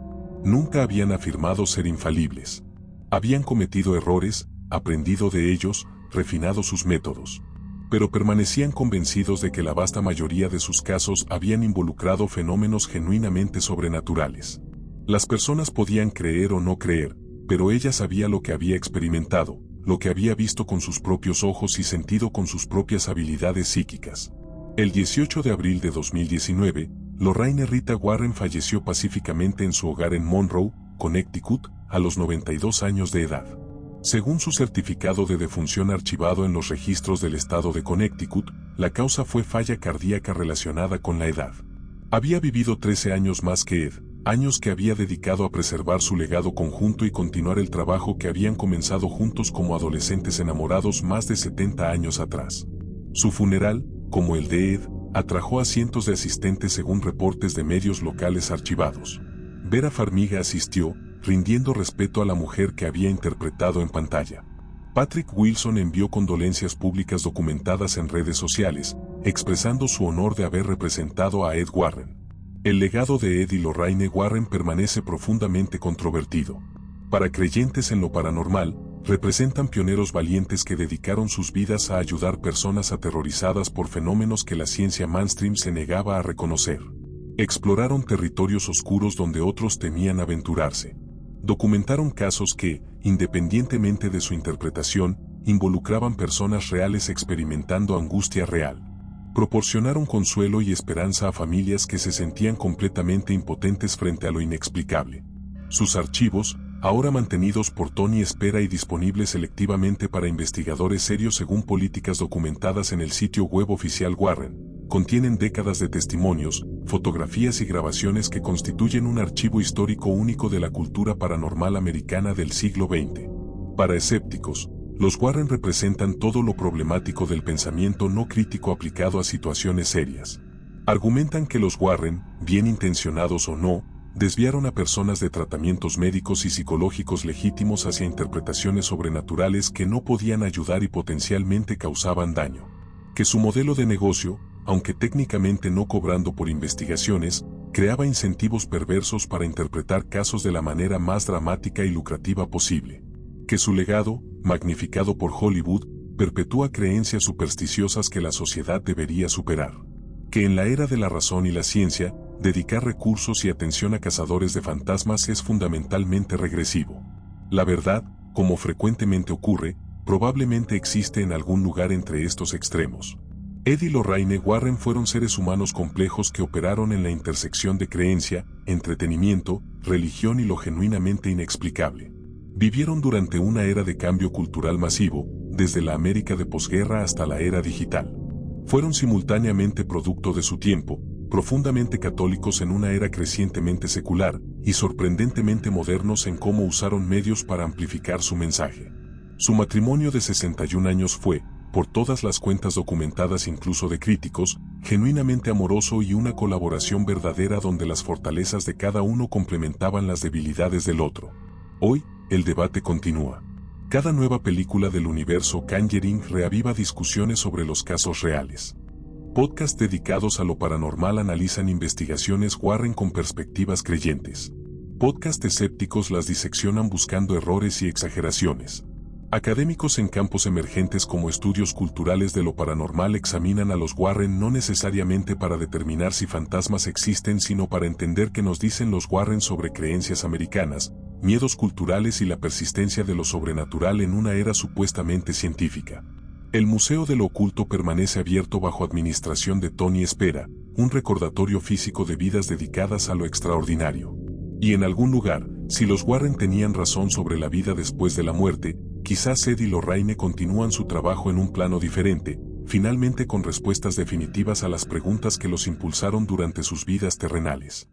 Nunca habían afirmado ser infalibles. Habían cometido errores, aprendido de ellos, refinado sus métodos. Pero permanecían convencidos de que la vasta mayoría de sus casos habían involucrado fenómenos genuinamente sobrenaturales. Las personas podían creer o no creer, pero ella sabía lo que había experimentado, lo que había visto con sus propios ojos y sentido con sus propias habilidades psíquicas. El 18 de abril de 2019, Lorraine Rita Warren falleció pacíficamente en su hogar en Monroe, Connecticut, a los 92 años de edad. Según su certificado de defunción archivado en los registros del estado de Connecticut, la causa fue falla cardíaca relacionada con la edad. Había vivido 13 años más que Ed, años que había dedicado a preservar su legado conjunto y continuar el trabajo que habían comenzado juntos como adolescentes enamorados más de 70 años atrás. Su funeral, como el de Ed, atrajo a cientos de asistentes según reportes de medios locales archivados. Vera Farmiga asistió, rindiendo respeto a la mujer que había interpretado en pantalla. Patrick Wilson envió condolencias públicas documentadas en redes sociales, expresando su honor de haber representado a Ed Warren. El legado de Ed y Lorraine Warren permanece profundamente controvertido. Para creyentes en lo paranormal, representan pioneros valientes que dedicaron sus vidas a ayudar personas aterrorizadas por fenómenos que la ciencia mainstream se negaba a reconocer. Exploraron territorios oscuros donde otros temían aventurarse. Documentaron casos que, independientemente de su interpretación, involucraban personas reales experimentando angustia real. Proporcionaron consuelo y esperanza a familias que se sentían completamente impotentes frente a lo inexplicable. Sus archivos, ahora mantenidos por Tony Espera y disponibles selectivamente para investigadores serios según políticas documentadas en el sitio web oficial Warren, contienen décadas de testimonios, fotografías y grabaciones que constituyen un archivo histórico único de la cultura paranormal americana del siglo XX. Para escépticos, los Warren representan todo lo problemático del pensamiento no crítico aplicado a situaciones serias. Argumentan que los Warren, bien intencionados o no, desviaron a personas de tratamientos médicos y psicológicos legítimos hacia interpretaciones sobrenaturales que no podían ayudar y potencialmente causaban daño. Que su modelo de negocio, aunque técnicamente no cobrando por investigaciones, creaba incentivos perversos para interpretar casos de la manera más dramática y lucrativa posible. Que su legado, magnificado por Hollywood, perpetúa creencias supersticiosas que la sociedad debería superar. Que en la era de la razón y la ciencia, dedicar recursos y atención a cazadores de fantasmas es fundamentalmente regresivo. La verdad, como frecuentemente ocurre, probablemente existe en algún lugar entre estos extremos. Ed y Lorraine Warren fueron seres humanos complejos que operaron en la intersección de creencia, entretenimiento, religión y lo genuinamente inexplicable. Vivieron durante una era de cambio cultural masivo, desde la América de posguerra hasta la era digital. Fueron simultáneamente producto de su tiempo, profundamente católicos en una era crecientemente secular, y sorprendentemente modernos en cómo usaron medios para amplificar su mensaje. Su matrimonio de 61 años fue, por todas las cuentas documentadas incluso de críticos, genuinamente amoroso y una colaboración verdadera donde las fortalezas de cada uno complementaban las debilidades del otro. Hoy, el debate continúa. Cada nueva película del universo Conjuring reaviva discusiones sobre los casos reales. Podcasts dedicados a lo paranormal analizan investigaciones Warren con perspectivas creyentes. Podcasts escépticos las diseccionan buscando errores y exageraciones. Académicos en campos emergentes como estudios culturales de lo paranormal examinan a los Warren no necesariamente para determinar si fantasmas existen, sino para entender qué nos dicen los Warren sobre creencias americanas, miedos culturales y la persistencia de lo sobrenatural en una era supuestamente científica. El Museo de lo Oculto permanece abierto bajo administración de Tony Espera, un recordatorio físico de vidas dedicadas a lo extraordinario. Y en algún lugar, si los Warren tenían razón sobre la vida después de la muerte, quizás Ed y Lorraine continúan su trabajo en un plano diferente, finalmente con respuestas definitivas a las preguntas que los impulsaron durante sus vidas terrenales.